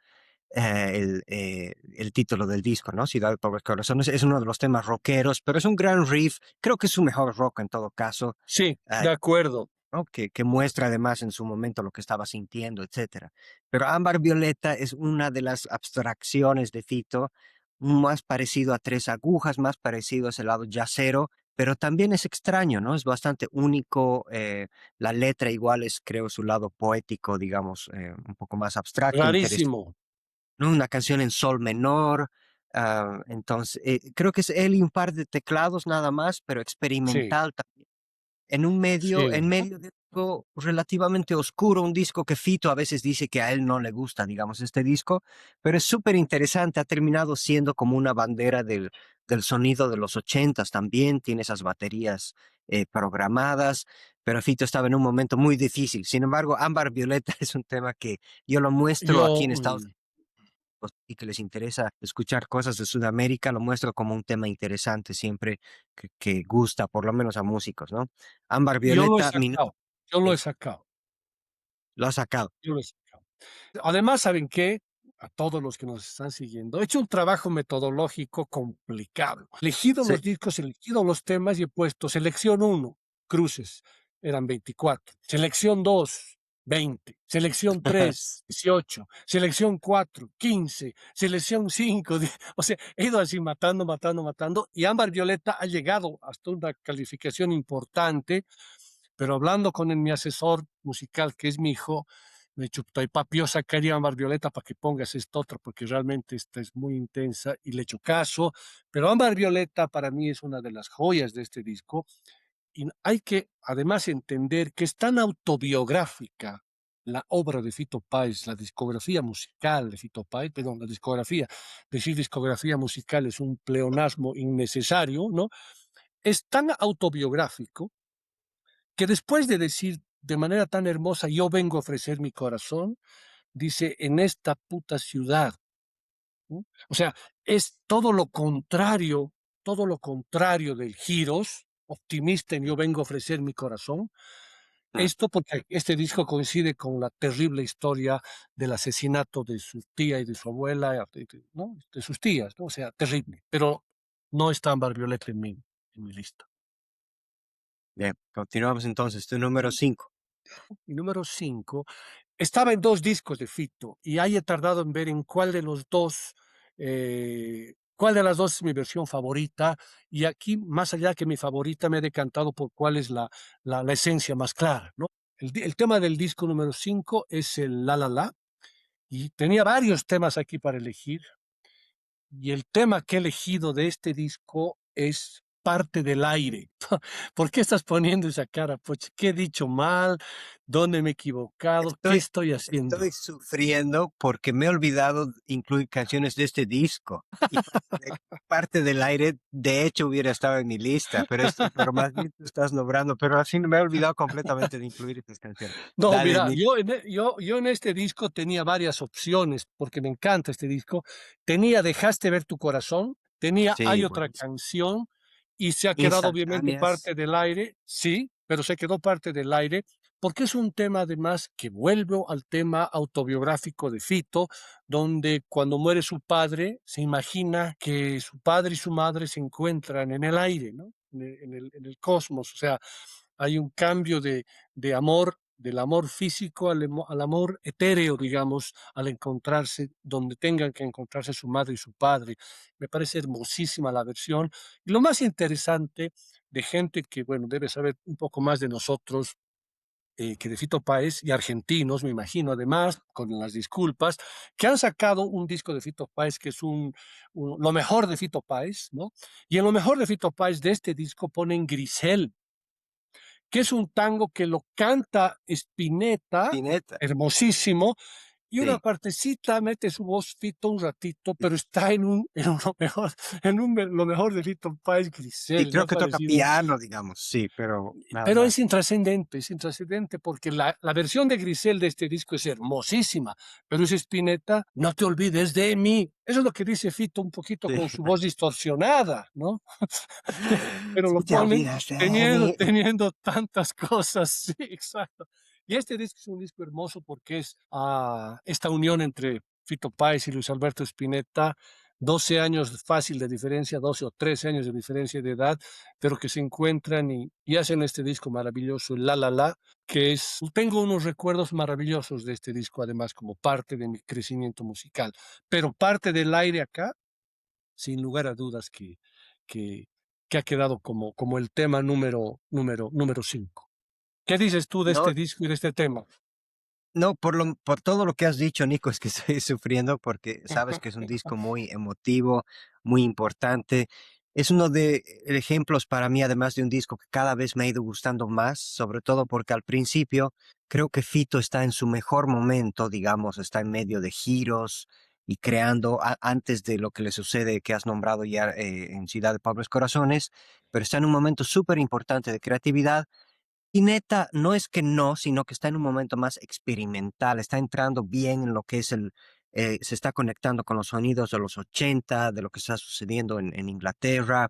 El título del disco, ¿no? Ciudad de Pobres Corazones es uno de los temas rockeros, pero es un gran riff. Creo que es su mejor rock en todo caso. Sí, eh, de acuerdo. ¿No? Que muestra además en su momento lo que estaba sintiendo, etcétera. Pero Ámbar Violeta es una de las abstracciones de Fito, más parecido a Tres Agujas, más parecido a ese lado jazzero, pero también es extraño, ¿no? Es bastante único. La letra igual es, creo, su lado poético, digamos, un poco más abstracto, interesante, Rarísimo. ¿no? Una canción en sol menor. Entonces, creo que es él y un par de teclados nada más, pero Sí, experimental, en sí. medio de algo relativamente oscuro, un disco que Fito a veces dice que a él no le gusta, digamos, este disco, pero es súper interesante, ha terminado siendo como una bandera del sonido de los ochentas también, tiene esas baterías programadas, pero Fito estaba en un momento muy difícil. Sin embargo, Ámbar Violeta es un tema que yo lo muestro aquí Yo, en Estados y que les interesa escuchar cosas de Sudamérica, lo muestro como un tema interesante siempre que gusta, por lo menos a músicos, ¿no? Ámbar yo lo he Violeta, sacado, yo lo he sí, sacado, lo ha sacado. yo lo he sacado. Además, ¿saben qué? A todos los que nos están siguiendo, he hecho un trabajo metodológico complicado. Elegido Sí, los discos, elegido los temas y he puesto selección uno cruces, eran 24. Selección 2 20, selección 3, 18, selección 4, 15, selección 5, o sea, he ido así matando, matando, matando, y Ámbar Violeta ha llegado hasta una calificación importante, pero hablando con mi asesor musical, que es mi hijo, me he dicho, papi, yo sacaría Ámbar Violeta para que pongas esta otra, porque realmente esta es muy intensa, y le he hecho caso, pero Ámbar Violeta para mí es una de las joyas de este disco, y hay que además entender que es tan autobiográfica la obra de Fito Páez, la discografía musical de Fito Páez, perdón, la discografía, decir discografía musical es un pleonasmo innecesario, ¿no? Es tan autobiográfico que después de decir de manera tan hermosa, yo vengo a ofrecer mi corazón, dice, en esta puta ciudad, ¿no? O sea, es todo lo contrario del Giros, optimista en yo vengo a ofrecer mi corazón. Mm. Esto porque este disco coincide con la terrible historia del asesinato de su tía y de su abuela, ¿no? De sus tías, ¿no? O sea, terrible. Pero no está Ámbar Violeta en mi lista. Bien, continuamos entonces. Tu número 5. Y número 5, estaba en dos discos de Fito y ahí he tardado en ver en cuál de los dos, cuál de las dos es mi versión favorita. Y aquí, más allá que mi favorita, me he decantado por cuál es la esencia más clara, ¿no? El tema del disco número 5 es el La La La, y tenía varios temas aquí para elegir. Y el tema que he elegido de este disco es Parte del aire. ¿Por qué estás poniendo esa cara, Poche? ¿Qué he dicho mal? ¿Dónde me he equivocado? ¿Qué Estoy, estoy haciendo? estoy sufriendo porque me he olvidado incluir canciones de este disco. Y parte del aire, de hecho, hubiera estado en mi lista, pero más bien tú estás nombrando, pero así me he olvidado completamente de incluir estas canciones. No, Dale, mira, Nick. yo en este disco tenía varias opciones, porque me encanta este disco. Tenía Dejaste ver tu corazón, tenía Sí, Hay otra buenísimo. canción, y se ha quedado obviamente Instantáneas. parte del aire, sí, pero se quedó parte del aire, porque es un tema además que vuelvo al tema autobiográfico de Fito, donde cuando muere su padre, se imagina que su padre y su madre se encuentran en el aire, ¿no? En el cosmos, o sea, hay un cambio de amor, del amor físico al amor etéreo, digamos, al encontrarse donde tengan que encontrarse su madre y su padre. Me parece hermosísima la versión. Y lo más interesante de gente que, bueno, debe saber un poco más de nosotros, que de Fito Páez, y argentinos, me imagino, además, con las disculpas, que han sacado un disco de Fito Páez que es lo mejor de Fito Páez, ¿no? Y en lo mejor de Fito Páez de este disco ponen Grisel, que es un tango que lo canta Spinetta, Pineta. hermosísimo, y una Sí. partecita mete su voz Fito un ratito, pero está en lo mejor, lo mejor de Fito Páez, Sí, Grisel, me creo ha que toca parecido. piano, digamos, sí, pero nada Pero más. es intrascendente porque la versión de Grisel de este disco es hermosísima, pero ese Spinetta, no te olvides de mí. Eso es lo que dice Fito un poquito Sí. con su voz distorsionada, ¿no? Pero lo Si te ponen olvidas de mí. teniendo tantas cosas, sí, exacto. Y este disco es un disco hermoso porque es esta unión entre Fito Páez y Luis Alberto Spinetta, 12 años fácil de diferencia, 12 o 13 años de diferencia de edad, pero que se encuentran y hacen este disco maravilloso, el La La La, que tengo unos recuerdos maravillosos de este disco, además, como parte de mi crecimiento musical. Pero parte del aire acá, sin lugar a dudas, que, que ha quedado como el tema número 5. ¿Qué dices tú de No, este disco y de este tema? no, por todo lo que has dicho, Nico, es que estoy sufriendo porque sabes que es un disco muy emotivo, muy importante. Es uno de ejemplos para mí, además de un disco que cada vez me ha ido gustando más, sobre todo porque al principio creo que Fito está en su mejor momento, digamos, está en medio de giros y creando antes de lo que le sucede que has nombrado ya en Ciudad de Pobres Corazones, pero está en un momento súper importante de creatividad y neta, no es que no, sino que está en un momento más experimental, está entrando bien en lo que es se está conectando con los sonidos de los 80, de lo que está sucediendo en Inglaterra,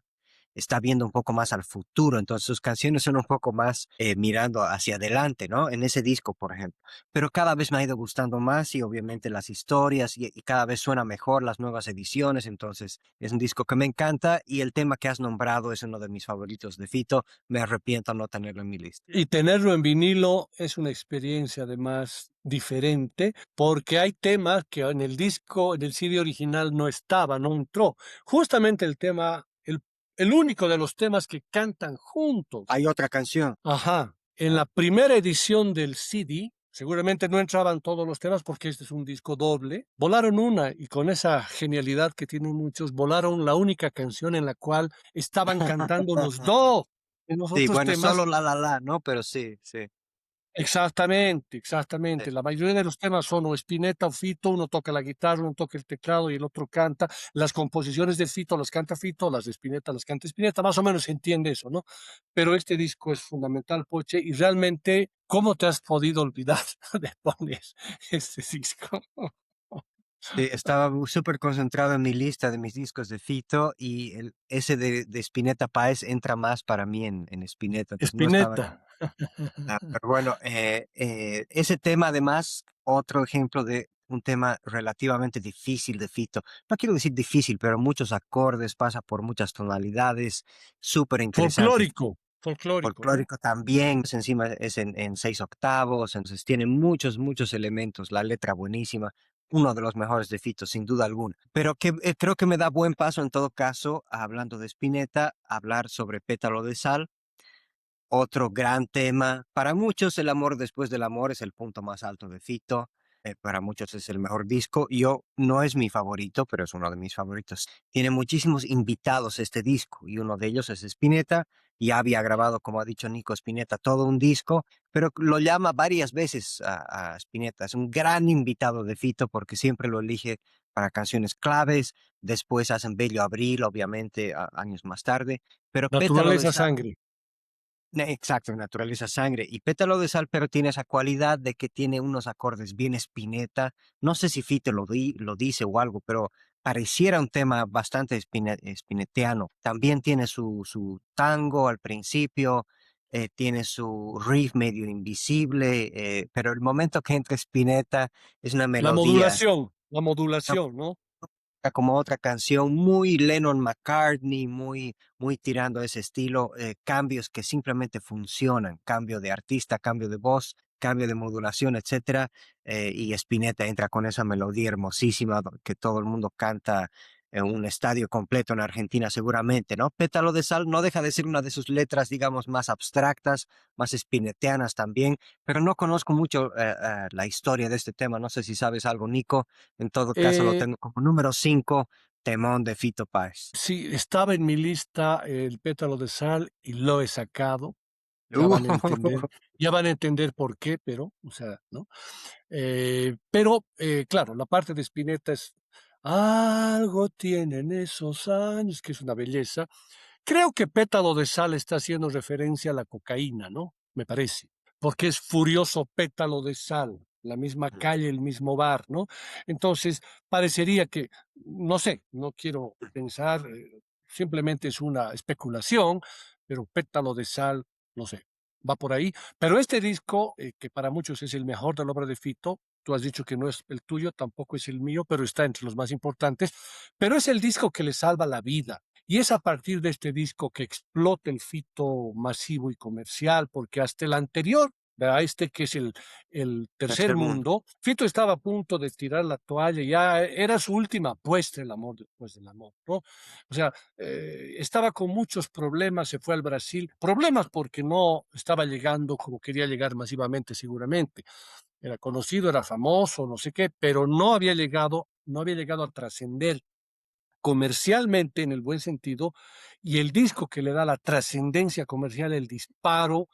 está viendo un poco más al futuro, entonces sus canciones son un poco más mirando hacia adelante, ¿no? En ese disco, por ejemplo. Pero cada vez me ha ido gustando más y obviamente las historias y cada vez suena mejor las nuevas ediciones, entonces es un disco que me encanta y el tema que has nombrado es uno de mis favoritos de Fito, me arrepiento no tenerlo en mi lista. Y tenerlo en vinilo es una experiencia además diferente, porque hay temas que en el disco, en el CD original no estaba, no entró. Justamente el tema, el único de los temas que cantan juntos. Hay otra canción. Ajá. En Ah, la primera edición del CD, seguramente no entraban todos los temas porque este es un disco doble. Volaron una y con esa genialidad que tienen muchos, volaron la única canción en la cual estaban cantando los dos. En los sí, otros bueno, temas solo la, ¿no? Pero sí, sí, exactamente, sí. exactamente. La mayoría de los temas son o Spinetta o Fito, uno toca la guitarra, uno toca el teclado y el otro canta. Las composiciones de Fito las canta Fito, las de Spinetta las canta Spinetta, más o menos se entiende eso, ¿no? Pero este disco es fundamental, Poche, y realmente, ¿cómo te has podido olvidar de poner este disco? Sí, estaba súper concentrado en mi lista de mis discos de Fito y ese de Spinetta Páez entra más para mí en Spinetta, entonces no estaba. Spinetta. Pero bueno, ese tema además, otro ejemplo de un tema relativamente difícil de Fito. No quiero decir difícil, pero muchos acordes, pasa por muchas tonalidades, súper interesante. Folclórico, folclórico, ¿no? Folclórico también, pues, encima es en 6 octavos, entonces tiene muchos, muchos elementos, la letra buenísima, uno de los mejores de Fito, sin duda alguna. Pero que creo que me da buen paso en todo caso, hablando de Spinetta, hablar sobre Pétalo de Sal, otro gran tema. Para muchos, El amor después del amor es el punto más alto de Fito. Para muchos es el mejor disco. Yo no es mi favorito, pero es uno de mis favoritos. Tiene muchísimos invitados este disco y uno de ellos es Spinetta. Ya había grabado, como ha dicho Nico Spinetta, todo un disco, pero lo llama varias veces a Spinetta. Es un gran invitado de Fito porque siempre lo elige para canciones claves. Después hacen Bello Abril, obviamente, años más tarde. Pero Pétalo de Naturaleza Sal. sangre. Exacto, naturaleza sangre. Y Pétalo de Sal, pero tiene esa cualidad de que tiene unos acordes bien Spinetta. No sé si Fito lo dice o algo, pero pareciera un tema bastante spinettiano. También tiene su tango al principio, tiene su riff medio invisible, pero el momento que entra Spinetta es una melodía La modulación, ¿no? como otra canción muy Lennon McCartney, muy, muy tirando a ese estilo, cambios que simplemente funcionan, cambio de artista, cambio de voz, cambio de modulación, etcétera, y Spinetta entra con esa melodía hermosísima que todo el mundo canta en un estadio completo en Argentina seguramente, ¿no? Pétalo de Sal no deja de ser una de sus letras, digamos, más abstractas, más spinettianas también, pero no conozco mucho la historia de este tema, no sé si sabes algo, Nico. En todo caso, lo Eh, tengo como número 5, Temón de Fito Páez. Sí, estaba en mi lista el pétalo de sal y lo he sacado. Ya Uh, van a entender, ya van a entender por qué, pero, o sea, ¿no? Pero, claro, la parte de Spinetta es algo tienen esos años, que es una belleza. Creo que Pétalo de Sal está haciendo referencia a la cocaína, ¿no? Me parece, porque es Furioso Pétalo de Sal, la misma calle, el mismo bar, ¿no? Entonces, parecería que, no sé, no quiero pensar, simplemente es una especulación, pero Pétalo de Sal, no sé, va por ahí. Pero este disco, que para muchos es el mejor de la obra de Fito, tú has dicho que no es el tuyo, tampoco es el mío, pero está entre los más importantes, pero es el disco que le salva la vida. Y es a partir de este disco que explota el Fito masivo y comercial, porque hasta el anterior, a este que es el tercer Tercer mundo. mundo, Fito estaba a punto de tirar la toalla, ya era su última apuesta el amor después del amor, ¿no? O sea, estaba con muchos problemas, se fue al Brasil, problemas porque no estaba llegando como quería llegar masivamente seguramente. Era conocido, era famoso, no sé qué, pero no había llegado a trascender comercialmente en el buen sentido, y el disco que le da la trascendencia comercial, el disparo,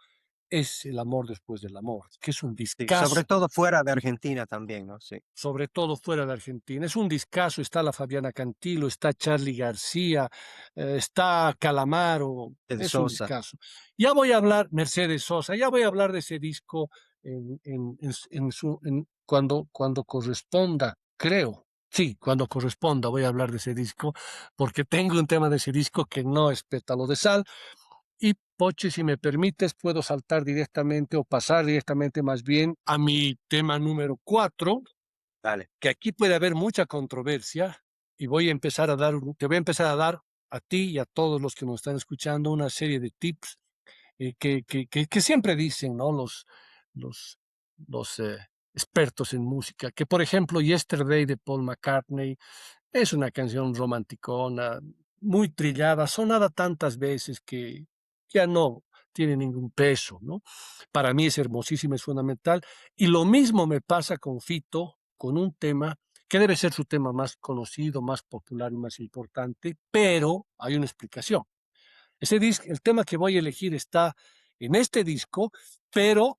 es El amor después del amor, que es un Sí, sobre discazo, todo fuera de Argentina también, ¿no? Sí. sobre todo fuera de Argentina. Es un discazo, está la Fabiana Cantilo, está Charly García, está Calamaro, De es un Sosa. discazo. Ya voy a hablar, Mercedes Sosa, ya voy a hablar de ese disco cuando corresponda, creo. Sí, cuando corresponda voy a hablar de ese disco, porque tengo un tema de ese disco que no es Pétalo de Sal. Y Poche, si me permites, puedo saltar directamente o pasar directamente más bien a mi tema número 4, Dale. que aquí puede haber mucha controversia y te voy a empezar a dar a ti y a todos los que nos están escuchando una serie de tips que siempre dicen, ¿no? Los, los expertos en música, que por ejemplo Yesterday de Paul McCartney es una canción romanticona, muy trillada, sonada tantas veces que ya no tiene ningún peso, ¿no? Para mí es hermosísima, es fundamental. Y lo mismo me pasa con Fito, con un tema que debe ser su tema más conocido, más popular y más importante, pero hay una explicación. El tema que voy a elegir está en este disco, pero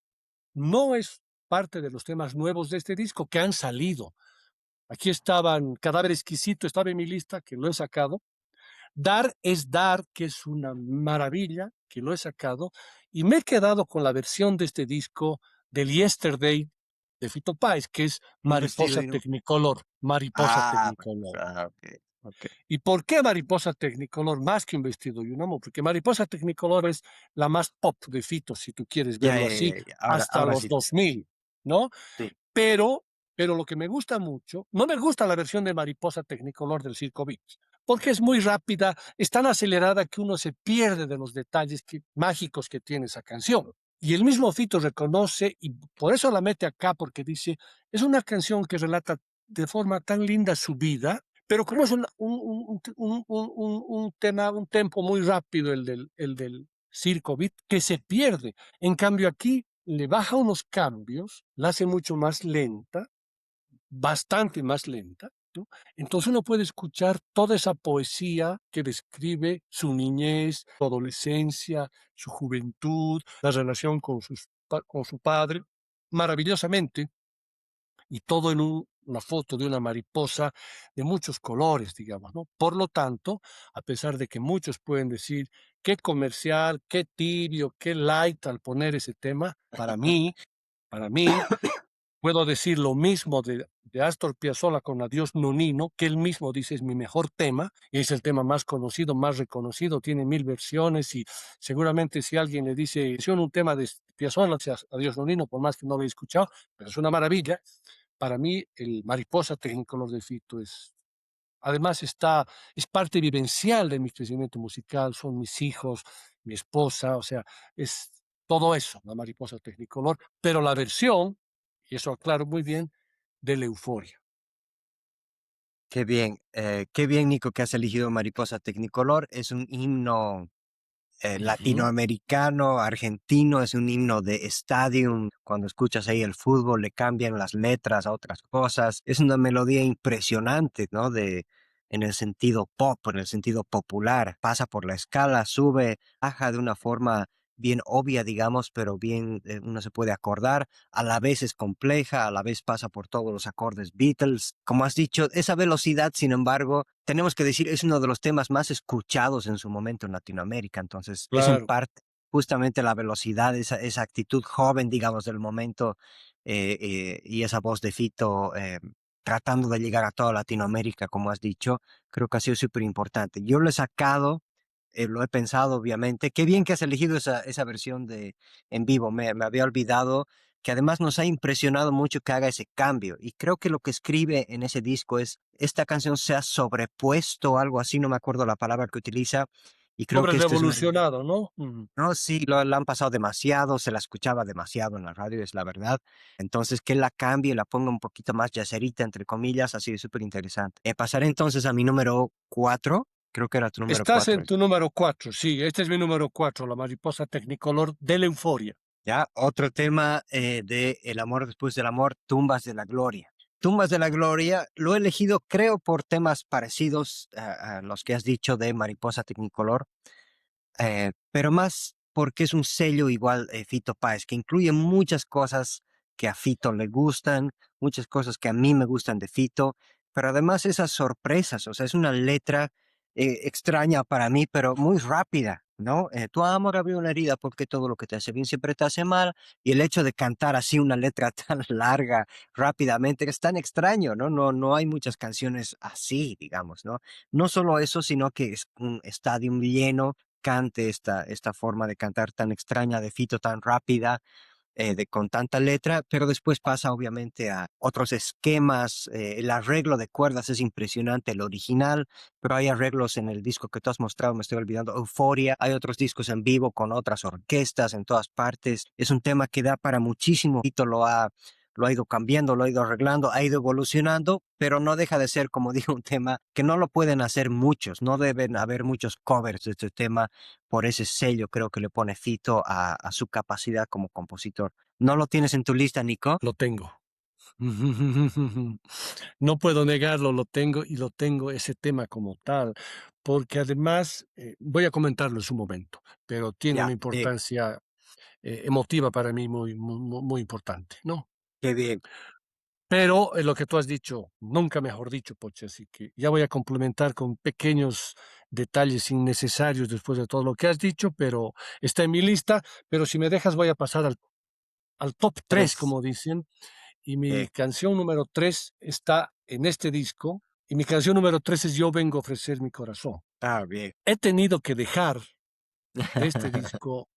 no es parte de los temas nuevos de este disco que han salido. Aquí estaban Cadáver Exquisito, estaba en mi lista, que lo he sacado. Dar es Dar, que es una maravilla, que lo he sacado. Y me he quedado con la versión de este disco del Yesterday de Fito Páez, que es Un vestido Mariposa y un... Technicolor. Mariposa Ah, Technicolor. ok, ok. ¿Y por qué Mariposa Technicolor más que un vestido y un amo? Porque Mariposa Technicolor es la más pop de Fito, si tú quieres Ya, verlo ya, así, ya, ya. hasta Ahora los sí te... 2000, ¿no? Sí. Pero, pero lo que me gusta mucho, no me gusta la versión de Mariposa Technicolor del Circo Beats, porque es muy rápida, es tan acelerada que uno se pierde de los detalles mágicos que tiene esa canción. Y el mismo Fito reconoce, y por eso la mete acá, porque dice, es una canción que relata de forma tan linda su vida, pero como es un tema, un tempo muy rápido el del Circo Beat, que se pierde. En cambio aquí le baja unos cambios, la hace mucho más lenta, bastante más lenta, ¿no? Entonces uno puede escuchar toda esa poesía que describe su niñez, su adolescencia, su juventud, la relación con su padre, maravillosamente, y todo en una foto de una mariposa de muchos colores, digamos, ¿no? Por lo tanto, a pesar de que muchos pueden decir qué comercial, qué tibio, qué light al poner ese tema, para mí, puedo decir lo mismo de Astor Piazzolla con Adiós Nonino, que él mismo dice es mi mejor tema, y es el tema más conocido, más reconocido, tiene 1000 versiones, y seguramente si alguien le dice, menciona un tema de Piazzolla, sea Adiós Nonino, por más que no lo haya escuchado, pero es una maravilla. Para mí, el Mariposa Technicolor de Fito además es parte vivencial de mi crecimiento musical, son mis hijos, mi esposa, o sea, es todo eso, la Mariposa Technicolor, pero la versión, y eso aclaro muy bien, de la Euforia. Qué bien, Nico, que has elegido Mariposa Tecnicolor. Es un himno Ujú. latinoamericano, argentino, es un himno de estadio. Cuando escuchas ahí el fútbol, le cambian las letras a otras cosas. Es una melodía impresionante, ¿no? En el sentido pop, en el sentido popular. Pasa por la escala, sube, baja de una forma bien obvia, digamos, pero bien uno se puede acordar. A la vez es compleja, a la vez pasa por todos los acordes Beatles. Como has dicho, esa velocidad, sin embargo, tenemos que decir, es uno de los temas más escuchados en su momento en Latinoamérica. Entonces, es en Claro. parte justamente la velocidad, esa actitud joven, digamos, del momento y esa voz de Fito tratando de llegar a toda Latinoamérica, como has dicho, creo que ha sido súper importante. Yo lo he sacado, lo he pensado, obviamente. Qué bien que has elegido esa versión de en vivo. Me había olvidado que además nos ha impresionado mucho que haga ese cambio. Y creo que lo que escribe en ese disco es, esta canción se ha sobrepuesto, algo así, no me acuerdo la palabra que utiliza, y creo Sobre que esto es una... revolucionado, ¿no? Ujú. No, sí, la han pasado demasiado, se la escuchaba demasiado en la radio, es la verdad. Entonces, que la cambie, la ponga un poquito más yacerita, entre comillas, ha sido súper interesante. Pasaré entonces a mi número 4, creo que era tu número Estás 4. en tu número 4, sí, este es mi número 4, la Mariposa Technicolor de la Euforia. Ya, otro tema de El amor después del amor, Tumbas de la Gloria. Tumbas de la Gloria lo he elegido, creo, por temas parecidos a los que has dicho de Mariposa Tecnicolor, pero más porque es un sello igual Fito Páez, que incluye muchas cosas que a Fito le gustan, muchas cosas que a mí me gustan de Fito, pero además esas sorpresas, o sea, es una letra extraña para mí, pero muy rápida. ¿no? Tu amor abrió una herida porque todo lo que te hace bien siempre te hace mal. Y el hecho de cantar así una letra tan larga rápidamente es tan extraño, ¿no? No hay muchas canciones así, digamos, ¿no? No solo eso, sino que es un estadio lleno, cante esta forma de cantar tan extraña de Fito, tan rápida con tanta letra, pero después pasa obviamente a otros esquemas. El arreglo de cuerdas es impresionante, el original, pero hay arreglos en el disco que tú has mostrado, me estoy olvidando, Euforia. Hay otros discos en vivo con otras orquestas en todas partes. Es un tema que da para muchísimo. Tito lo ha ido cambiando, lo ha ido arreglando, ha ido evolucionando, pero no deja de ser, como digo, un tema que no lo pueden hacer muchos, no deben haber muchos covers de este tema por ese sello, creo que le pone Fito a su capacidad como compositor. ¿No lo tienes en tu lista, Nico? Lo tengo. No puedo negarlo, lo tengo y lo tengo ese tema como tal, porque además, voy a comentarlo en su momento, pero tiene Ya, una sí, importancia, emotiva para mí muy importante, ¿no? qué bien. Pero, lo que tú has dicho, nunca mejor dicho, Poche, así que ya voy a complementar con pequeños detalles innecesarios después de todo lo que has dicho, pero está en mi lista, pero si me dejas voy a pasar al top 3 Tres. como dicen, y mi canción número 3 está en este disco, y mi canción número 3 es Yo vengo a ofrecer mi corazón. Bien. He tenido que dejar de este disco,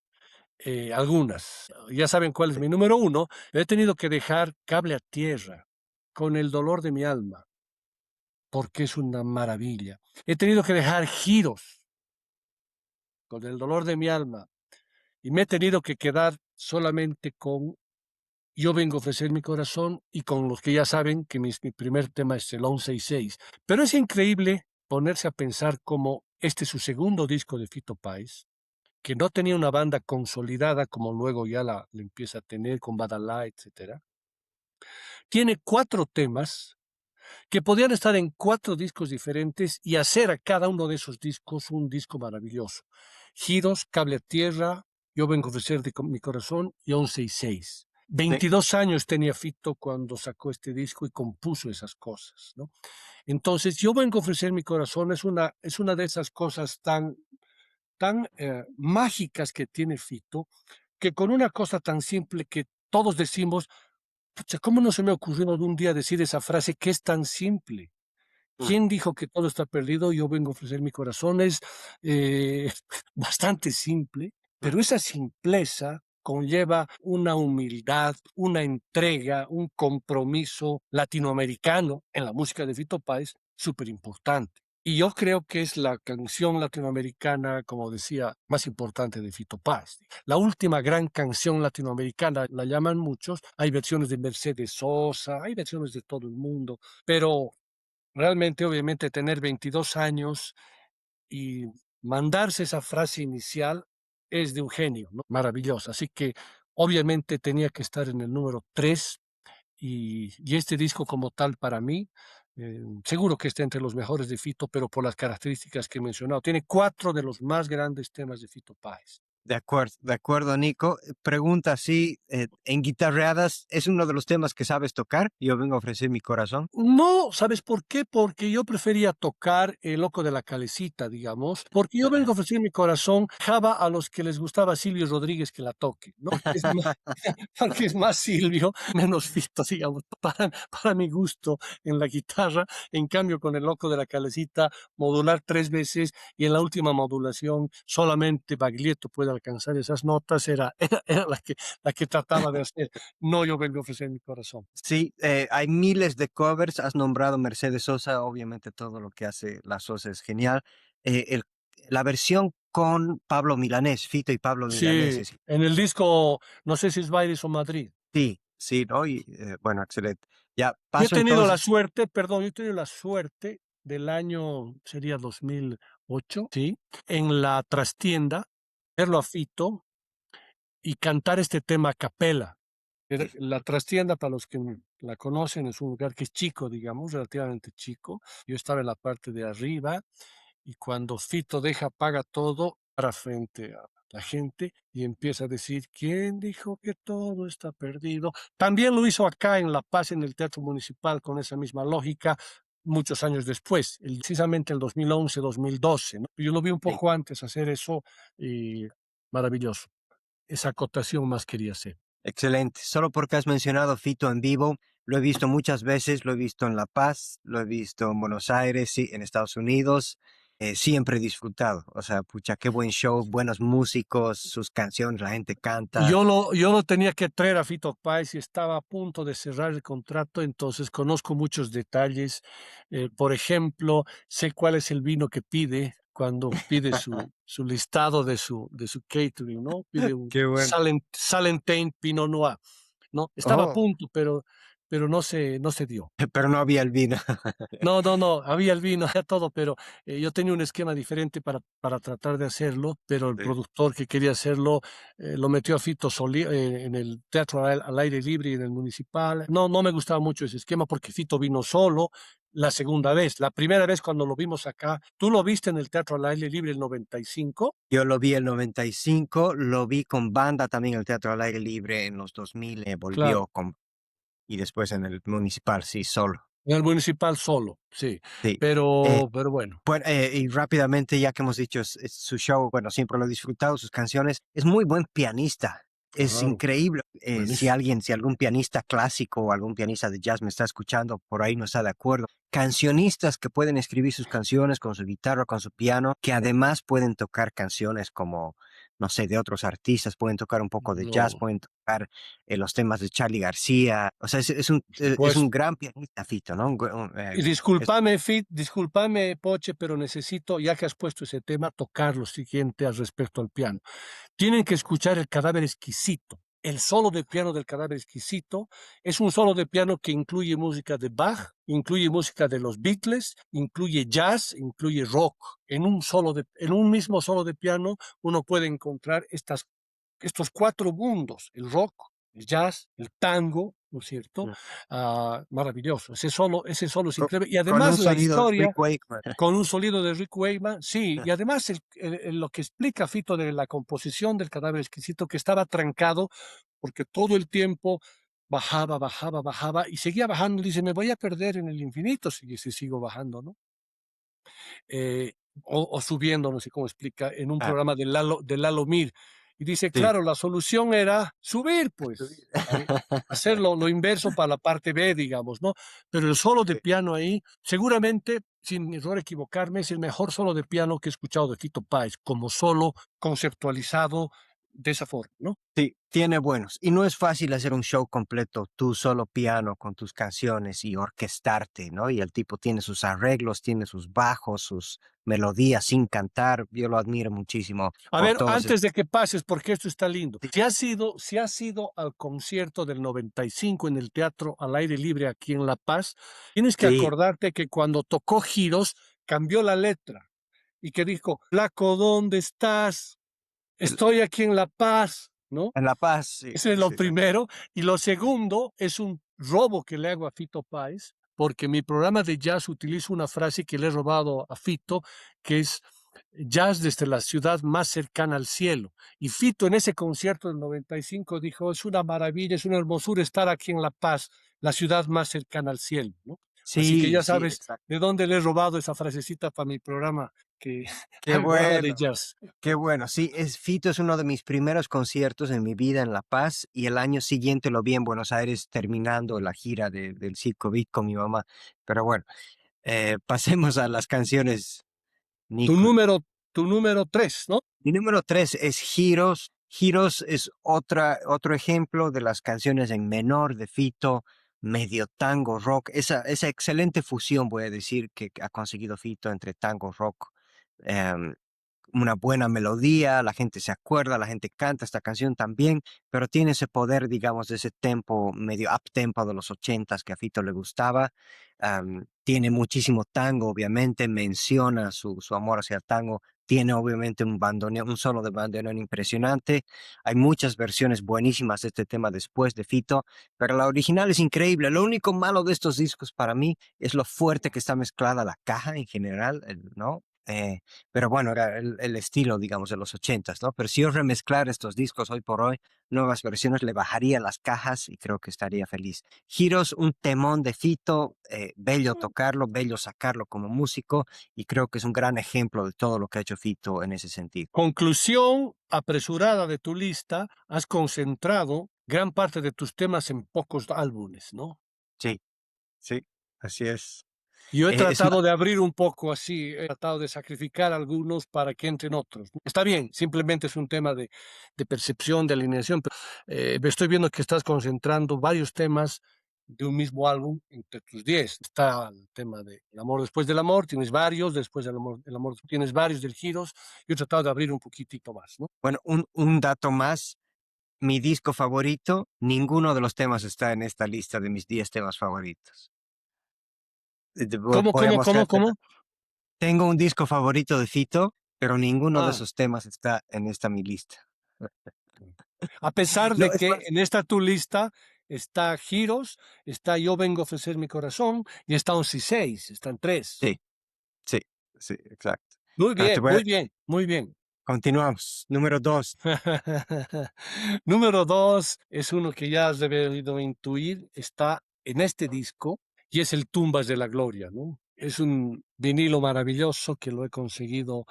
algunas. Ya saben cuál es Sí. mi número uno. He tenido que dejar Cable a Tierra, Con el dolor de mi alma, porque es una maravilla. He tenido que dejar Giros, Con el dolor de mi alma, y me he tenido que quedar solamente con Yo vengo a ofrecer mi corazón y con los que ya saben que mi primer tema es el 11 y 6. Pero es increíble ponerse a pensar cómo este es su segundo disco de Fito Páez, que no tenía una banda consolidada como luego ya la empieza a tener con Badalá, etcétera. Tiene 4 temas que podían estar en 4 discos diferentes y hacer a cada uno de esos discos un disco maravilloso. Giros, Cable a Tierra, Yo vengo a ofrecer mi corazón y 11 y 6. Sí. 22 años tenía Fito cuando sacó este disco y compuso esas cosas, ¿no? Entonces, Yo vengo a ofrecer mi corazón es una de esas cosas tan mágicas que tiene Fito, que con una cosa tan simple que todos decimos, pucha, ¿cómo no se me ocurrió de un día decir esa frase que es tan simple? Mm, ¿Quién dijo que todo está perdido? Yo vengo a ofrecer mi corazón. Es eh, bastante simple, mm. pero esa simpleza conlleva una humildad, una entrega, un compromiso latinoamericano en la música de Fito Páez súper importante. Y yo creo que es la canción latinoamericana, como decía, más importante de Fito Páez. La última gran canción latinoamericana, la llaman muchos. Hay versiones de Mercedes Sosa, hay versiones de todo el mundo, pero realmente, obviamente, tener 22 años y mandarse esa frase inicial es de un genio, ¿no? Maravillosa. Así que, obviamente, tenía que estar en el número 3 y este disco como tal para mí, seguro que está entre los mejores de Fito, pero por las características que he mencionado. Tiene 4 de los más grandes temas de Fito Páez. De acuerdo, Nico. Pregunta si en guitarreadas es uno de los temas que sabes tocar. Yo vengo a ofrecer mi corazón. No, ¿sabes por qué? Porque yo prefería tocar El loco de la calecita, digamos, porque yo vengo a ofrecer mi corazón, Java a los que les gustaba Silvio Rodríguez que la toque, ¿no? Es más, porque es más Silvio, menos Fito, digamos, para mi gusto en la guitarra. En cambio, con El loco de la calecita, modular 3 veces y en la última modulación solamente Baglietto puede alcanzar esas notas, era la que trataba de hacer. No, yo vengo a ofrecer mi corazón. Sí, hay miles de covers. Has nombrado Mercedes Sosa, obviamente todo lo que hace la Sosa es genial. La versión con Pablo Milanés, Fito y Pablo Milanés, Sí, en el disco, no sé si es Bailes o Madrid. sí, sí, ¿no? Y bueno, excelente. Ya Yo he paso tenido la entonces. suerte, perdón, yo he tenido la suerte del año, sería 2008, sí, en la trastienda, verlo a Fito y cantar este tema a capela. Sí, La trastienda, para los que la conocen, es un lugar que es chico, digamos, relativamente chico. Yo estaba en la parte de arriba y cuando Fito deja, apaga todo para frente a la gente y empieza a decir, ¿quién dijo que todo está perdido? También lo hizo acá en La Paz, en el Teatro Municipal, con esa misma lógica. muchos años después, precisamente el 2011, 2012, ¿no? Yo lo vi un Sí. poco antes hacer eso y maravilloso. Esa acotación más quería hacer. Excelente. Solo porque has mencionado Fito en vivo, lo he visto muchas veces, lo he visto en La Paz, lo he visto en Buenos Aires, sí, en Estados Unidos. Siempre he disfrutado. O sea, pucha, qué buen show, buenos músicos, sus canciones, la gente canta. Yo lo tenía que traer a Fito Páez y estaba a punto de cerrar el contrato, entonces conozco muchos detalles. Por ejemplo, sé cuál es el vino que pide cuando pide su listado de su catering, ¿no? Pide un Qué bueno. Salentine Pinot Noir, ¿no? Estaba a Oh, punto, pero no se dio. pero no había el vino. No, no, no, había el vino, había todo, pero yo tenía un esquema diferente para tratar de hacerlo, pero el Sí. productor que quería hacerlo lo metió a Fito en el teatro al aire libre y en el municipal. No, no me gustaba mucho ese esquema porque Fito vino solo la segunda vez. La primera vez cuando lo vimos acá, tú lo viste en el teatro al aire libre el 95. Yo lo vi el 95, lo vi con banda también en el Teatro al Aire Libre en los 2000, Claro, volvió con, y después en el municipal, sí, solo. en el municipal solo, sí, Sí. pero bueno, Bueno, y rápidamente, ya que hemos dicho su show, bueno, siempre lo he disfrutado, sus canciones, es muy buen pianista. Es claro, increíble. buenísimo. Si algún pianista clásico o algún pianista de jazz me está escuchando, por ahí no está de acuerdo. Cancionistas que pueden escribir sus canciones con su guitarra, con su piano, que además pueden tocar canciones como, no sé, de otros artistas, pueden tocar un poco de jazz, No, pueden tocar los temas de Charly García. O sea, por es un supuesto. gran pianista, Fito, ¿no? Y discúlpame, Poche, pero necesito, ya que has puesto ese tema, tocar lo siguiente al respecto al piano. Tienen que escuchar el cadáver exquisito. El solo de piano del cadáver exquisito es un solo de piano que incluye música de Bach, incluye música de los Beatles, incluye jazz, incluye rock. En un mismo solo de piano uno puede encontrar estos cuatro mundos: el rock, el jazz, el tango, ¿no es cierto? Maravilloso. Ese solo es co- increíble. Y con un además la sonido de historia Rick Wakeman. con un sonido de Rick Wakeman, sí, y además lo que explica Fito de la composición del cadáver exquisito, que estaba trancado porque todo el tiempo bajaba, bajaba, bajaba y seguía bajando. Dice, me voy a perder en el infinito si sigo bajando, ¿no? Eh, o subiendo, no sé cómo explica, en un Ah, programa de Lalo Mir. Y dice, sí. claro, la solución era subir, pues, hacer lo inverso para la parte B, digamos, ¿no? Pero el solo de Sí. piano ahí, seguramente, sin error equivocarme, es el mejor solo de piano que he escuchado de Fito Páez, como solo conceptualizado de esa forma, ¿no? Sí, tiene buenos. Y no es fácil hacer un show completo, tú solo piano con tus canciones y orquestarte, ¿no? Y el tipo tiene sus arreglos, tiene sus bajos, sus melodías sin cantar. Yo lo admiro muchísimo A por ver, todos. antes de que pases, porque esto está lindo. Sí, Si has ido al concierto del 95 en el Teatro al Aire Libre aquí en La Paz, tienes que sí, acordarte que cuando tocó Giros, cambió la letra y que dijo, Flaco, ¿dónde estás? el- Estoy aquí en La Paz, ¿no? en La Paz, sí, Ese es lo sí. primero. Y lo segundo es un robo que le hago a Fito Páez, porque mi programa de jazz utiliza una frase que le he robado a Fito, que es jazz desde la ciudad más cercana al cielo. Y Fito en ese concierto del 95 dijo, es una maravilla, es una hermosura estar aquí en La Paz, la ciudad más cercana al cielo, ¿no? Así que Sí, ya sí, sabes exacto. de dónde le he robado esa frasecita para mi programa, que, Qué para mi programa de bueno. jazz. Qué bueno, sí, Fito es uno de mis primeros conciertos en mi vida en La Paz y el año siguiente lo vi en Buenos Aires terminando la gira del Circo Beat con mi mamá. Pero bueno, pasemos a las canciones, Tu Nico. número, tu número 3, ¿no? Mi número tres es Giros. Giros es otro ejemplo de las canciones en menor de Fito, medio tango rock, esa excelente fusión, voy a decir, que ha conseguido Fito entre tango rock. em, una buena melodía, la gente se acuerda, la gente canta esta canción también, pero tiene ese poder, digamos, de ese tempo, medio up tempo de los ochentas que a Fito le gustaba. Tiene muchísimo tango, obviamente, menciona su amor hacia el tango. Tiene obviamente un bandoneón, un solo de bandoneón impresionante. Hay muchas versiones buenísimas de este tema después de Fito, pero la original es increíble. Lo único malo de estos discos para mí es lo fuerte que está mezclada la caja en general, ¿no? eh, pero bueno, era el estilo, digamos, de los ochentas, ¿no? Pero si yo remezclar estos discos hoy por hoy, nuevas versiones, le bajaría las cajas y creo que estaría feliz. Giros, un temón de Fito, bello tocarlo, bello sacarlo como músico, y creo que es un gran ejemplo de todo lo que ha hecho Fito en ese sentido. Conclusión apresurada de tu lista, has concentrado gran parte de tus temas en pocos álbumes, ¿no? Sí, sí, así es. Yo he Es más, tratado de abrir un poco así, he tratado de sacrificar algunos para que entren otros. Está bien, simplemente es un tema de percepción, de alineación, pero me estoy viendo que estás concentrando varios temas de un mismo álbum entre tus 10. Está el tema de El amor después del amor, tienes varios, después del amor, el amor tienes varios del Giros. Yo he tratado de abrir un poquitito más, ¿no? bueno, un dato más. Mi disco favorito, ninguno de los temas está en esta lista de mis 10 temas favoritos. ¿Cómo, Voy a cómo, cómo, mostrarte. cómo? Tengo un disco favorito de Fito, pero ninguno de Ah, esos temas está en esta mi lista. a pesar No, de es que más. en esta tu lista está Giros, está Yo vengo a ofrecer mi corazón y está 11 y 6, están tres. Sí, sí, sí, exacto. Muy Ahora bien, muy bien, muy bien. continuamos. Número 2. Número 2 es uno que ya has debido intuir, está en este disco y es el Tumbas de la Gloria, ¿no? Es un vinilo maravilloso que lo he conseguido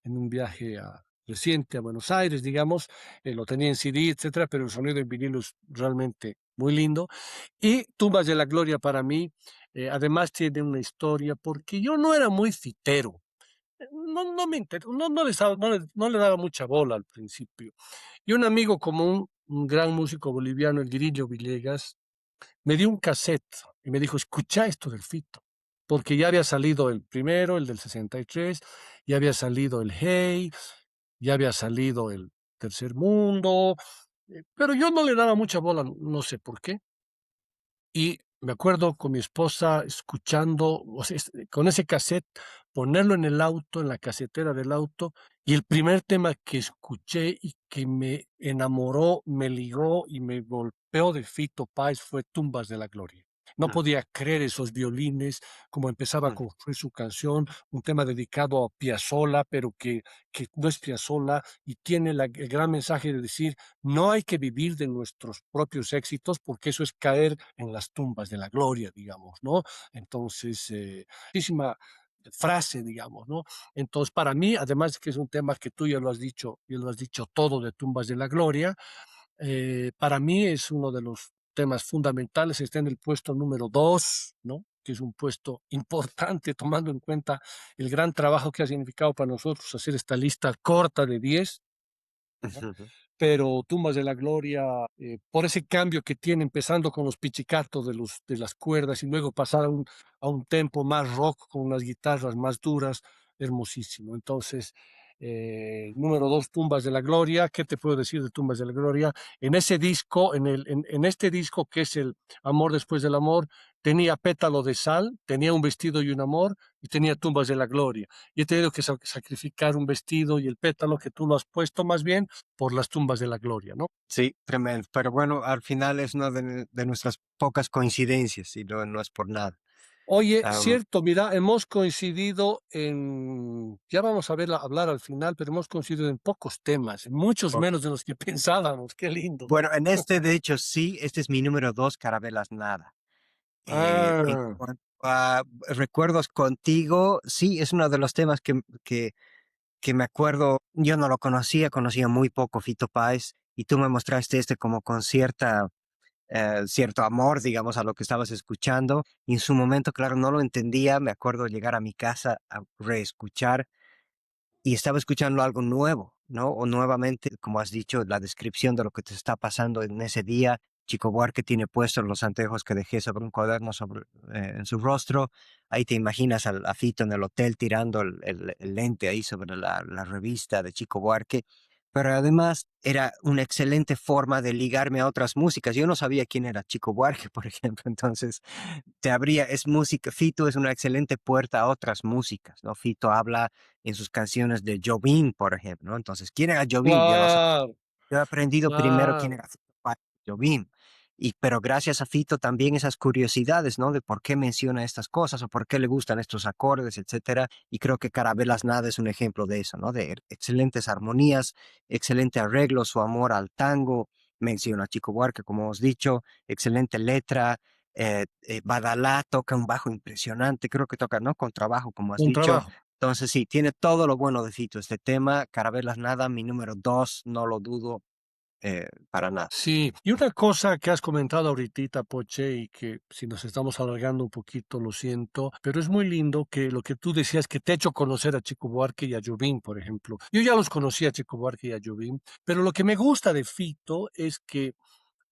en un viaje reciente a Buenos Aires, digamos. Lo tenía en CD, etcétera, pero el sonido en vinilo es realmente muy lindo. Y Tumbas de la Gloria para mí, además tiene una historia, porque yo no era muy fitero. No me no le daba mucha bola al principio. Y un amigo común, un gran músico boliviano, el Grillo Villegas, me dio un cassette y me dijo, escucha esto del Fito, porque ya había salido el primero, el del 63, ya había salido el Hey, ya había salido el Tercer Mundo, pero yo no le daba mucha bola, no sé por qué. Y me acuerdo con mi esposa escuchando, o sea, con ese cassette, ponerlo en el auto, en la casetera del auto, y el primer tema que escuché y que me enamoró, me ligó y me golpeó de Fito Páez fue Tumbas de la Gloria. No podía creer esos violines, como empezaba a construir su canción, un tema dedicado a Piazzolla, pero que no es Piazzolla y tiene el gran mensaje de decir, no hay que vivir de nuestros propios éxitos porque eso es caer en las tumbas de la gloria, digamos, ¿no? Entonces, muchísima frase, digamos, ¿no? Entonces, para mí, además de que es un tema que tú ya lo has dicho todo de tumbas de la gloria, para mí es uno de los temas fundamentales, está en el puesto número 2, ¿no? Que es un puesto importante tomando en cuenta el gran trabajo que ha significado para nosotros hacer esta lista corta de 10, ¿no? Pero Tumbas de la Gloria, por ese cambio que tiene, empezando con los pichicatos de las cuerdas y luego pasar a un tempo más rock con unas guitarras más duras, hermosísimo. Entonces, número 2, Tumbas de la Gloria. ¿Qué te puedo decir de Tumbas de la Gloria? En ese disco, en este disco que es el Amor después del amor, tenía Pétalo de Sal, tenía Un vestido y un amor y tenía Tumbas de la Gloria. Y he tenido que sacrificar un vestido y el pétalo que tú lo has puesto más bien por las tumbas de la gloria, ¿no? Sí, tremendo. Pero bueno, al final es una de nuestras pocas coincidencias y no es por nada. Oye, Am, cierto, mira, hemos coincidido ya vamos a hablar al final, pero hemos coincidido en pocos temas, en muchos ok. menos de los que pensábamos, qué lindo. Bueno, en este, de hecho, sí, este es mi número 2, Carabelas Nada. En Ah, cuanto a recuerdos contigo, sí, es uno de los temas que me acuerdo, yo no lo conocía, conocía muy poco Fito Páez, y tú me mostraste este como con cierto amor, digamos, a lo que estabas escuchando. Y en su momento, claro, no lo entendía. Me acuerdo llegar a mi casa a reescuchar y estaba escuchando algo nuevo, ¿no? O nuevamente, como has dicho, la descripción de lo que te está pasando en ese día. Chico Buarque tiene puestos los anteojos que dejé sobre un cuaderno en su rostro. Ahí te imaginas a Fito en el hotel tirando el lente ahí sobre la revista de Chico Buarque. Pero además era una excelente forma de ligarme a otras músicas. Yo no sabía quién era Chico Buarque, por ejemplo. Entonces, es música. Fito es una excelente puerta a otras músicas, ¿no? Fito habla en sus canciones de Jobim, por ejemplo, ¿no? Entonces, ¿quién era Jobim? Yo no sé. claro, Yo he aprendido primero quién claro. era Fito Páez, Jobim. pero gracias a Fito también esas curiosidades, ¿no? De por qué menciona estas cosas o por qué le gustan estos acordes, etcétera. Y creo que Carabelas Nada es un ejemplo de eso, ¿no? De excelentes armonías, excelente arreglo, su amor al tango. Menciona a Chico Buarque, como hemos dicho, excelente letra. Badalá toca un bajo impresionante, creo que toca, ¿no? Con trabajo, como has Un dicho. trabajo. Entonces, sí, tiene todo lo bueno de Fito este tema. Carabelas Nada, mi número dos, no lo dudo para nada. Sí, y una cosa que has comentado ahorita, Poche, y que si nos estamos alargando un poquito, lo siento, pero es muy lindo que lo que tú decías que te ha hecho conocer a Chico Buarque y a Jobim, por ejemplo. Yo ya los conocí a Chico Buarque y a Jobim, pero lo que me gusta de Fito es que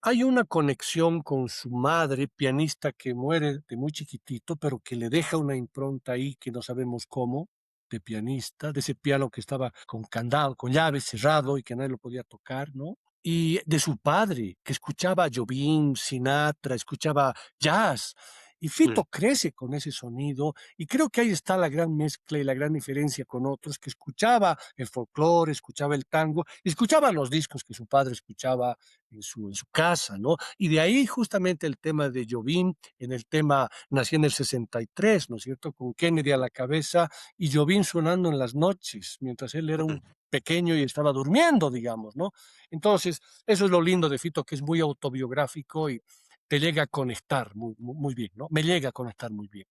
hay una conexión con su madre, pianista que muere de muy chiquitito, pero que le deja una impronta ahí que no sabemos cómo, de pianista, de ese piano que estaba con candado, con llave cerrado y que nadie lo podía tocar, ¿no? Y de su padre, que escuchaba Jobim, Sinatra, escuchaba jazz. Y Mm. Fito crece con ese sonido y creo que ahí está la gran mezcla y la gran diferencia con otros que escuchaba el folclore, escuchaba el tango, escuchaba los discos que su padre escuchaba en su casa, ¿no? Y de ahí justamente el tema de Jobim, en el tema nació en el 63, ¿no es cierto? Con Kennedy a la cabeza y Jobim sonando en las noches, mientras él era un pequeño y estaba durmiendo, digamos, ¿no? Entonces, eso es lo lindo de Fito, que es muy autobiográfico y te llega a conectar muy bien, ¿no? Me llega a conectar muy bien.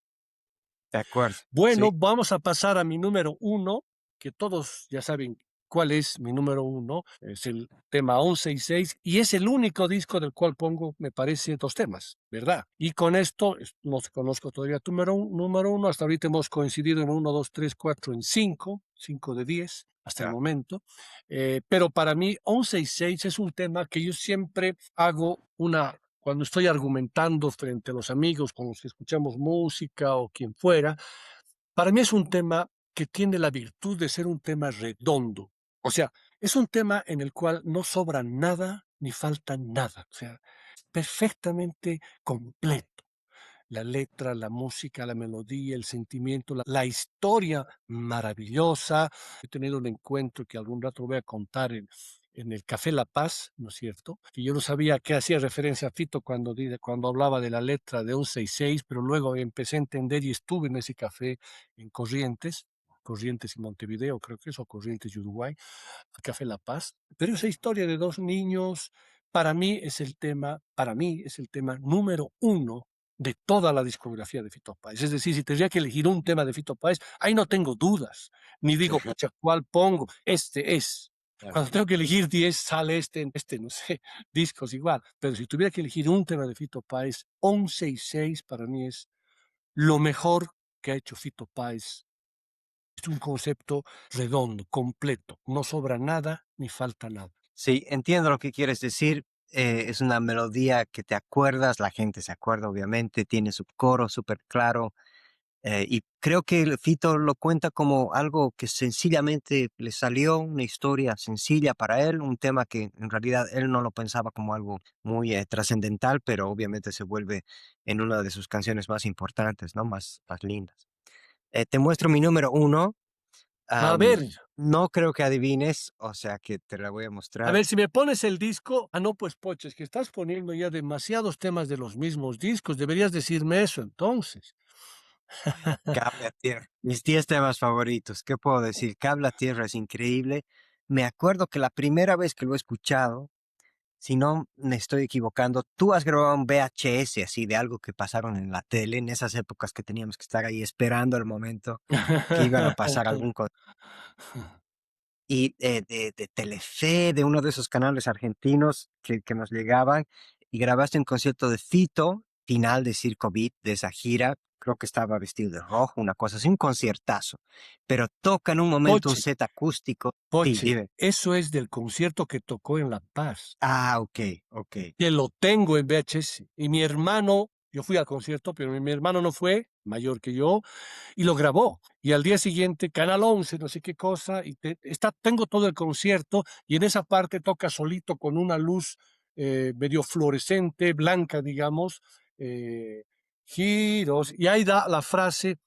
De acuerdo, Bueno, sí. vamos a pasar a mi número uno, que todos ya saben cuál es mi número uno. Es el tema 11 y 6, y es el único disco del cual pongo, me parece, dos temas, ¿verdad? Y con esto, no conozco todavía tu número uno, hasta ahorita hemos coincidido en uno, dos, tres, cuatro, en cinco de 10 hasta el Ya. momento. Pero para mí, 11 y 6 es un tema que yo siempre hago cuando estoy argumentando frente a los amigos con los que escuchamos música o quien fuera, para mí es un tema que tiene la virtud de ser un tema redondo. O sea, es un tema en el cual no sobra nada ni falta nada. O sea, es perfectamente completo. La letra, la música, la melodía, el sentimiento, la historia maravillosa. He tenido un encuentro que algún rato voy a contar en el Café La Paz, ¿no es cierto? Que yo no sabía qué hacía referencia a Fito cuando hablaba de la letra de 166, pero luego empecé a entender y estuve en ese café en Corrientes y Montevideo, creo que es, o Corrientes y Uruguay, al Café La Paz. Pero esa historia de dos niños, para mí es el tema número uno de toda la discografía de Fito Páez. Es decir, si tendría que elegir un tema de Fito Páez, ahí no tengo dudas, ni digo, pucha, ¿cuál pongo? Este es. Ya. Cuando tengo que elegir 10, sale no sé, discos igual. Pero si tuviera que elegir un tema de Fito Páez, 11 y 6 para mí es lo mejor que ha hecho Fito Páez. Es un concepto redondo, completo. No sobra nada ni falta nada. Sí, entiendo lo que quieres decir. Es una melodía que te acuerdas, la gente se acuerda, obviamente, tiene su coro súper claro. Y creo que el Fito lo cuenta como algo que sencillamente le salió, una historia sencilla para él, un tema que en realidad él no lo pensaba como algo muy trascendental, pero obviamente se vuelve en una de sus canciones más importantes, ¿no? Más lindas. Te muestro mi número uno. A Am, ver, no creo que adivines, o sea que te la voy a A mostrar. ver, si me pones el disco, no, pues poches, que estás poniendo ya demasiados temas de los mismos discos. Deberías decirme eso entonces. Cable a Tierra. Mis 10 temas favoritos. ¿Qué puedo decir? Cable a Tierra es increíble. Me acuerdo que la primera vez que lo he escuchado, si no me estoy equivocando, tú has grabado un VHS así de algo que pasaron en la tele, en esas épocas que teníamos que estar ahí esperando el momento que iban a pasar algún y de Telefe, de uno de esos canales argentinos que nos llegaban, y grabaste un concierto de Fito, final de Circo Beat, de esa gira, creo que estaba vestido de rojo, una cosa así, un conciertazo, pero toca en un momento un Poche, set acústico. Sí, Poche, dime. eso es del concierto que tocó en La Paz, Ah, ok, ok. que lo tengo en VHS. Y mi hermano, yo fui al concierto, pero mi hermano no fue, mayor que yo, y lo grabó. Y al día siguiente, Canal 11, no sé qué cosa, tengo todo el concierto y en esa parte toca solito con una luz medio fluorescente, blanca, digamos, eh, giros, y ahí da la frase,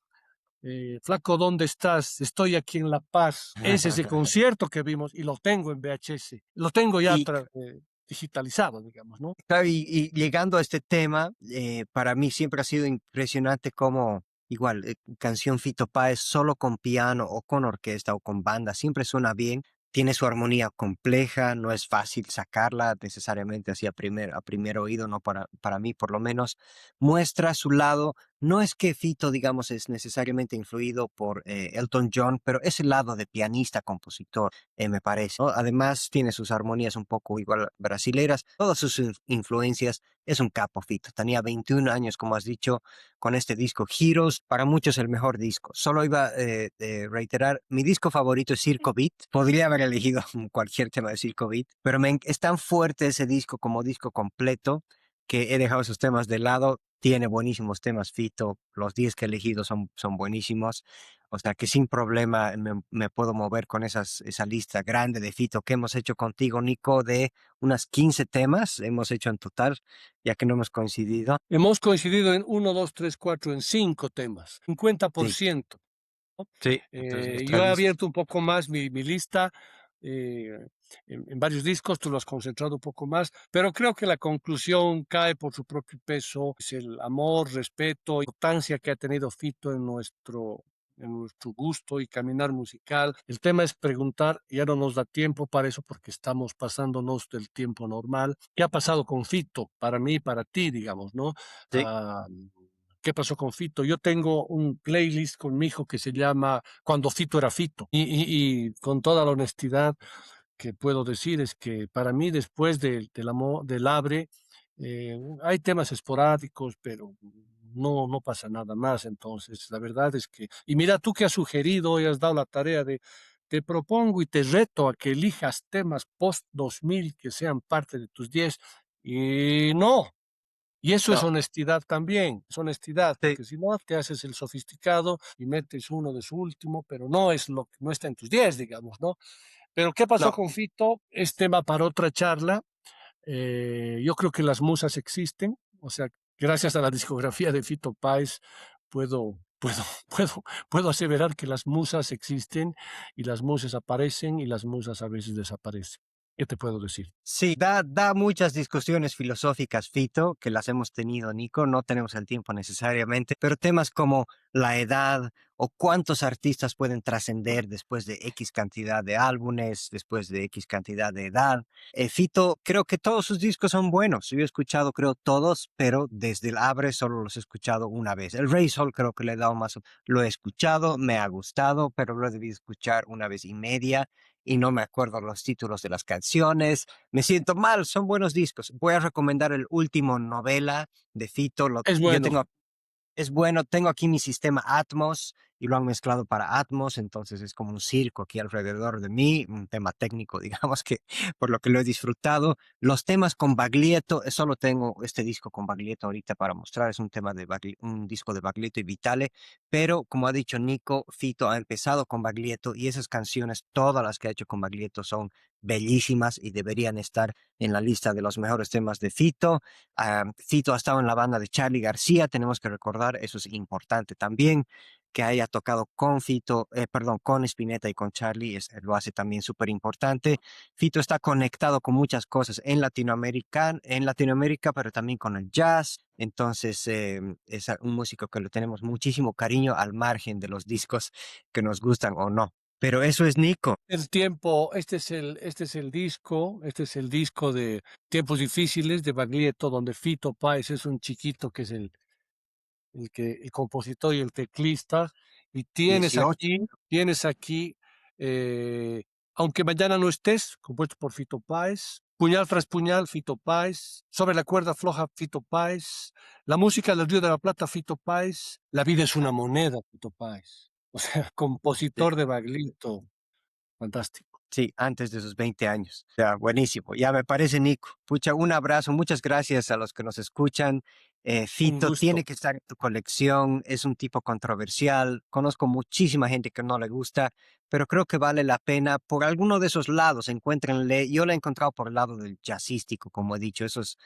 flaco, ¿dónde estás? Estoy aquí en La Paz. Es ese concierto que vimos y lo tengo en VHS. Lo tengo ya. Y digitalizado, digamos, ¿no? Claro, y llegando a este tema, para mí siempre ha sido impresionante cómo, igual, canción Fito Páez solo con piano o con orquesta o con banda, siempre suena bien, tiene su armonía compleja, no es fácil sacarla necesariamente así a primer oído, no para mí por lo menos, muestra su lado, no es que Fito, digamos, es necesariamente influido por Elton John, pero es el lado de pianista, compositor me parece, ¿no? Además, tiene sus armonías un poco igual brasileras, todas sus influencias. Es un capo, Fito. Tenía 21 años, como has dicho, con este disco Heroes. Para muchos el mejor disco. Solo iba a reiterar, mi disco favorito es Circo Beat. Podría haber elegido cualquier tema de Circo Beat, pero es tan fuerte ese disco como disco completo que he dejado esos temas de lado. Tiene buenísimos temas, Fito. Los 10 que he elegido son buenísimos. O sea que sin problema me puedo mover con esa lista grande de Fito que hemos hecho contigo, Nico, de unas 15 temas hemos hecho en total, ya que no hemos coincidido. Hemos coincidido en uno, 2, 3, 4, en 5 temas, Sí, 50%. ¿No? sí. Entonces nuestra Yo he lista. abierto un poco más mi lista eh, en varios discos, tú lo has concentrado un poco más, pero creo que la conclusión cae por su propio peso, es el amor, respeto, importancia que ha tenido Fito en nuestro gusto y caminar musical. El tema es preguntar, ya no nos da tiempo para eso porque estamos pasándonos del tiempo normal. ¿Qué ha pasado con Fito? Para mí, para ti, digamos, ¿no? Sí. Ah, ¿Qué pasó con Fito? Yo tengo un playlist con mi hijo que se llama Cuando Fito era Fito. Y con toda la honestidad que puedo decir es que para mí, después del amor, del Abre, hay temas esporádicos, pero no pasa nada más. Entonces, la verdad es que, y mira, tú que has sugerido y has dado la tarea de, te propongo y te reto a que elijas temas post 2000 que sean parte de tus 10. Y no, y eso es No, honestidad también, es honestidad, sí, porque si no te haces el sofisticado y metes uno de su último, pero no es lo que no está en tus 10, digamos, ¿no? Pero ¿qué pasó no. con Fito? Es tema para otra charla. Yo creo que las musas existen, o sea, gracias a la discografía de Fito Páez puedo, puedo aseverar que las musas existen y las musas aparecen y las musas a veces desaparecen. ¿Qué te puedo decir? Sí, da muchas discusiones filosóficas, Fito, que las hemos tenido, Nico. No tenemos el tiempo necesariamente, pero temas como la edad o cuántos artistas pueden trascender después de X cantidad de álbumes, después de X cantidad de edad. Fito, creo que todos sus discos son buenos. Yo he escuchado, creo, todos, pero desde el Abre solo los he escuchado una vez. El Rey Sol creo que le he dado más. Lo he escuchado, me ha gustado, pero lo he debido escuchar una vez y media y no me acuerdo los títulos de las canciones. Me siento mal, son buenos discos. Voy a recomendar el último novela de Fito. Es Yo bueno. tengo es bueno, tengo aquí mi sistema Atmos y lo han mezclado para Atmos, entonces es como un circo aquí alrededor de mí, un tema técnico, digamos que por lo que lo he disfrutado. Los temas con Baglietto, solo tengo este disco con Baglietto ahorita para mostrar, es un tema de un disco de Baglietto y Vitale, pero como ha dicho Nico, Fito ha empezado con Baglietto y esas canciones, todas las que ha hecho con Baglietto son bellísimas y deberían estar en la lista de los mejores temas de Fito. Fito ha estado en la banda de Charly García, tenemos que recordar, eso es importante también, que haya tocado con Fito, perdón, con Spinetta y con Charly, lo hace también súper importante. Fito está conectado con muchas cosas en Latinoamérica, pero también con el jazz. Entonces, es un músico que le tenemos muchísimo cariño al margen de los discos que nos gustan o no. Pero eso es Nico. El tiempo, este es el disco de Tiempos Difíciles de Baglietto, donde Fito Páez es un chiquito que es el compositor y el teclista, y 18. tienes aquí, eh, Aunque mañana no estés, compuesto por Fito Páez, Puñal tras Puñal, Fito Páez, Sobre la cuerda floja, Fito Páez, La música del Río de la Plata, Fito Páez, La vida es una moneda, Fito Páez. O sea, compositor de Baglietto, fantástico. Sí, antes de sus 20 años. Ya, buenísimo. Ya me parece, Nico. Pucha, un abrazo. Muchas gracias a los que nos escuchan. Un Fito gusto. tiene que estar en tu colección. Es un tipo controversial. Conozco muchísima gente que no le gusta, pero creo que vale la pena por alguno de esos lados. Encuéntrenle. Yo lo he encontrado por el lado del jazzístico, como he dicho, esos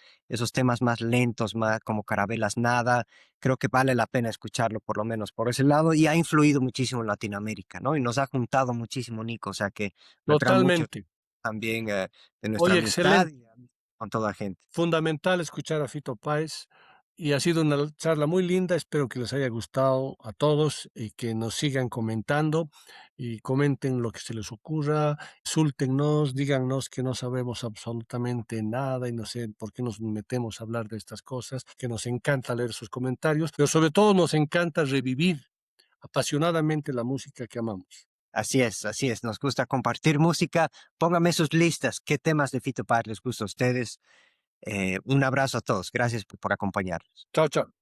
temas más lentos, más como Carabelas Nada. Creo que vale la pena escucharlo por lo menos por ese lado y ha influido muchísimo en Latinoamérica, ¿no? Y nos ha juntado muchísimo, Nico. O sea que me trae mucho Totalmente. también de nuestra Oye, amistad. excelente. con toda la gente. Fundamental escuchar a Fito Páez y ha sido una charla muy linda. Espero que les haya gustado a todos y que nos sigan comentando y comenten lo que se les ocurra, insúltennos, díganos que no sabemos absolutamente nada y no sé por qué nos metemos a hablar de estas cosas, que nos encanta leer sus comentarios, pero sobre todo nos encanta revivir apasionadamente la música que amamos. Así es, nos gusta compartir música. Póngame sus listas, qué temas de Fito Páez les gusta a ustedes. Un abrazo a todos, gracias por acompañarnos. Chao, chao.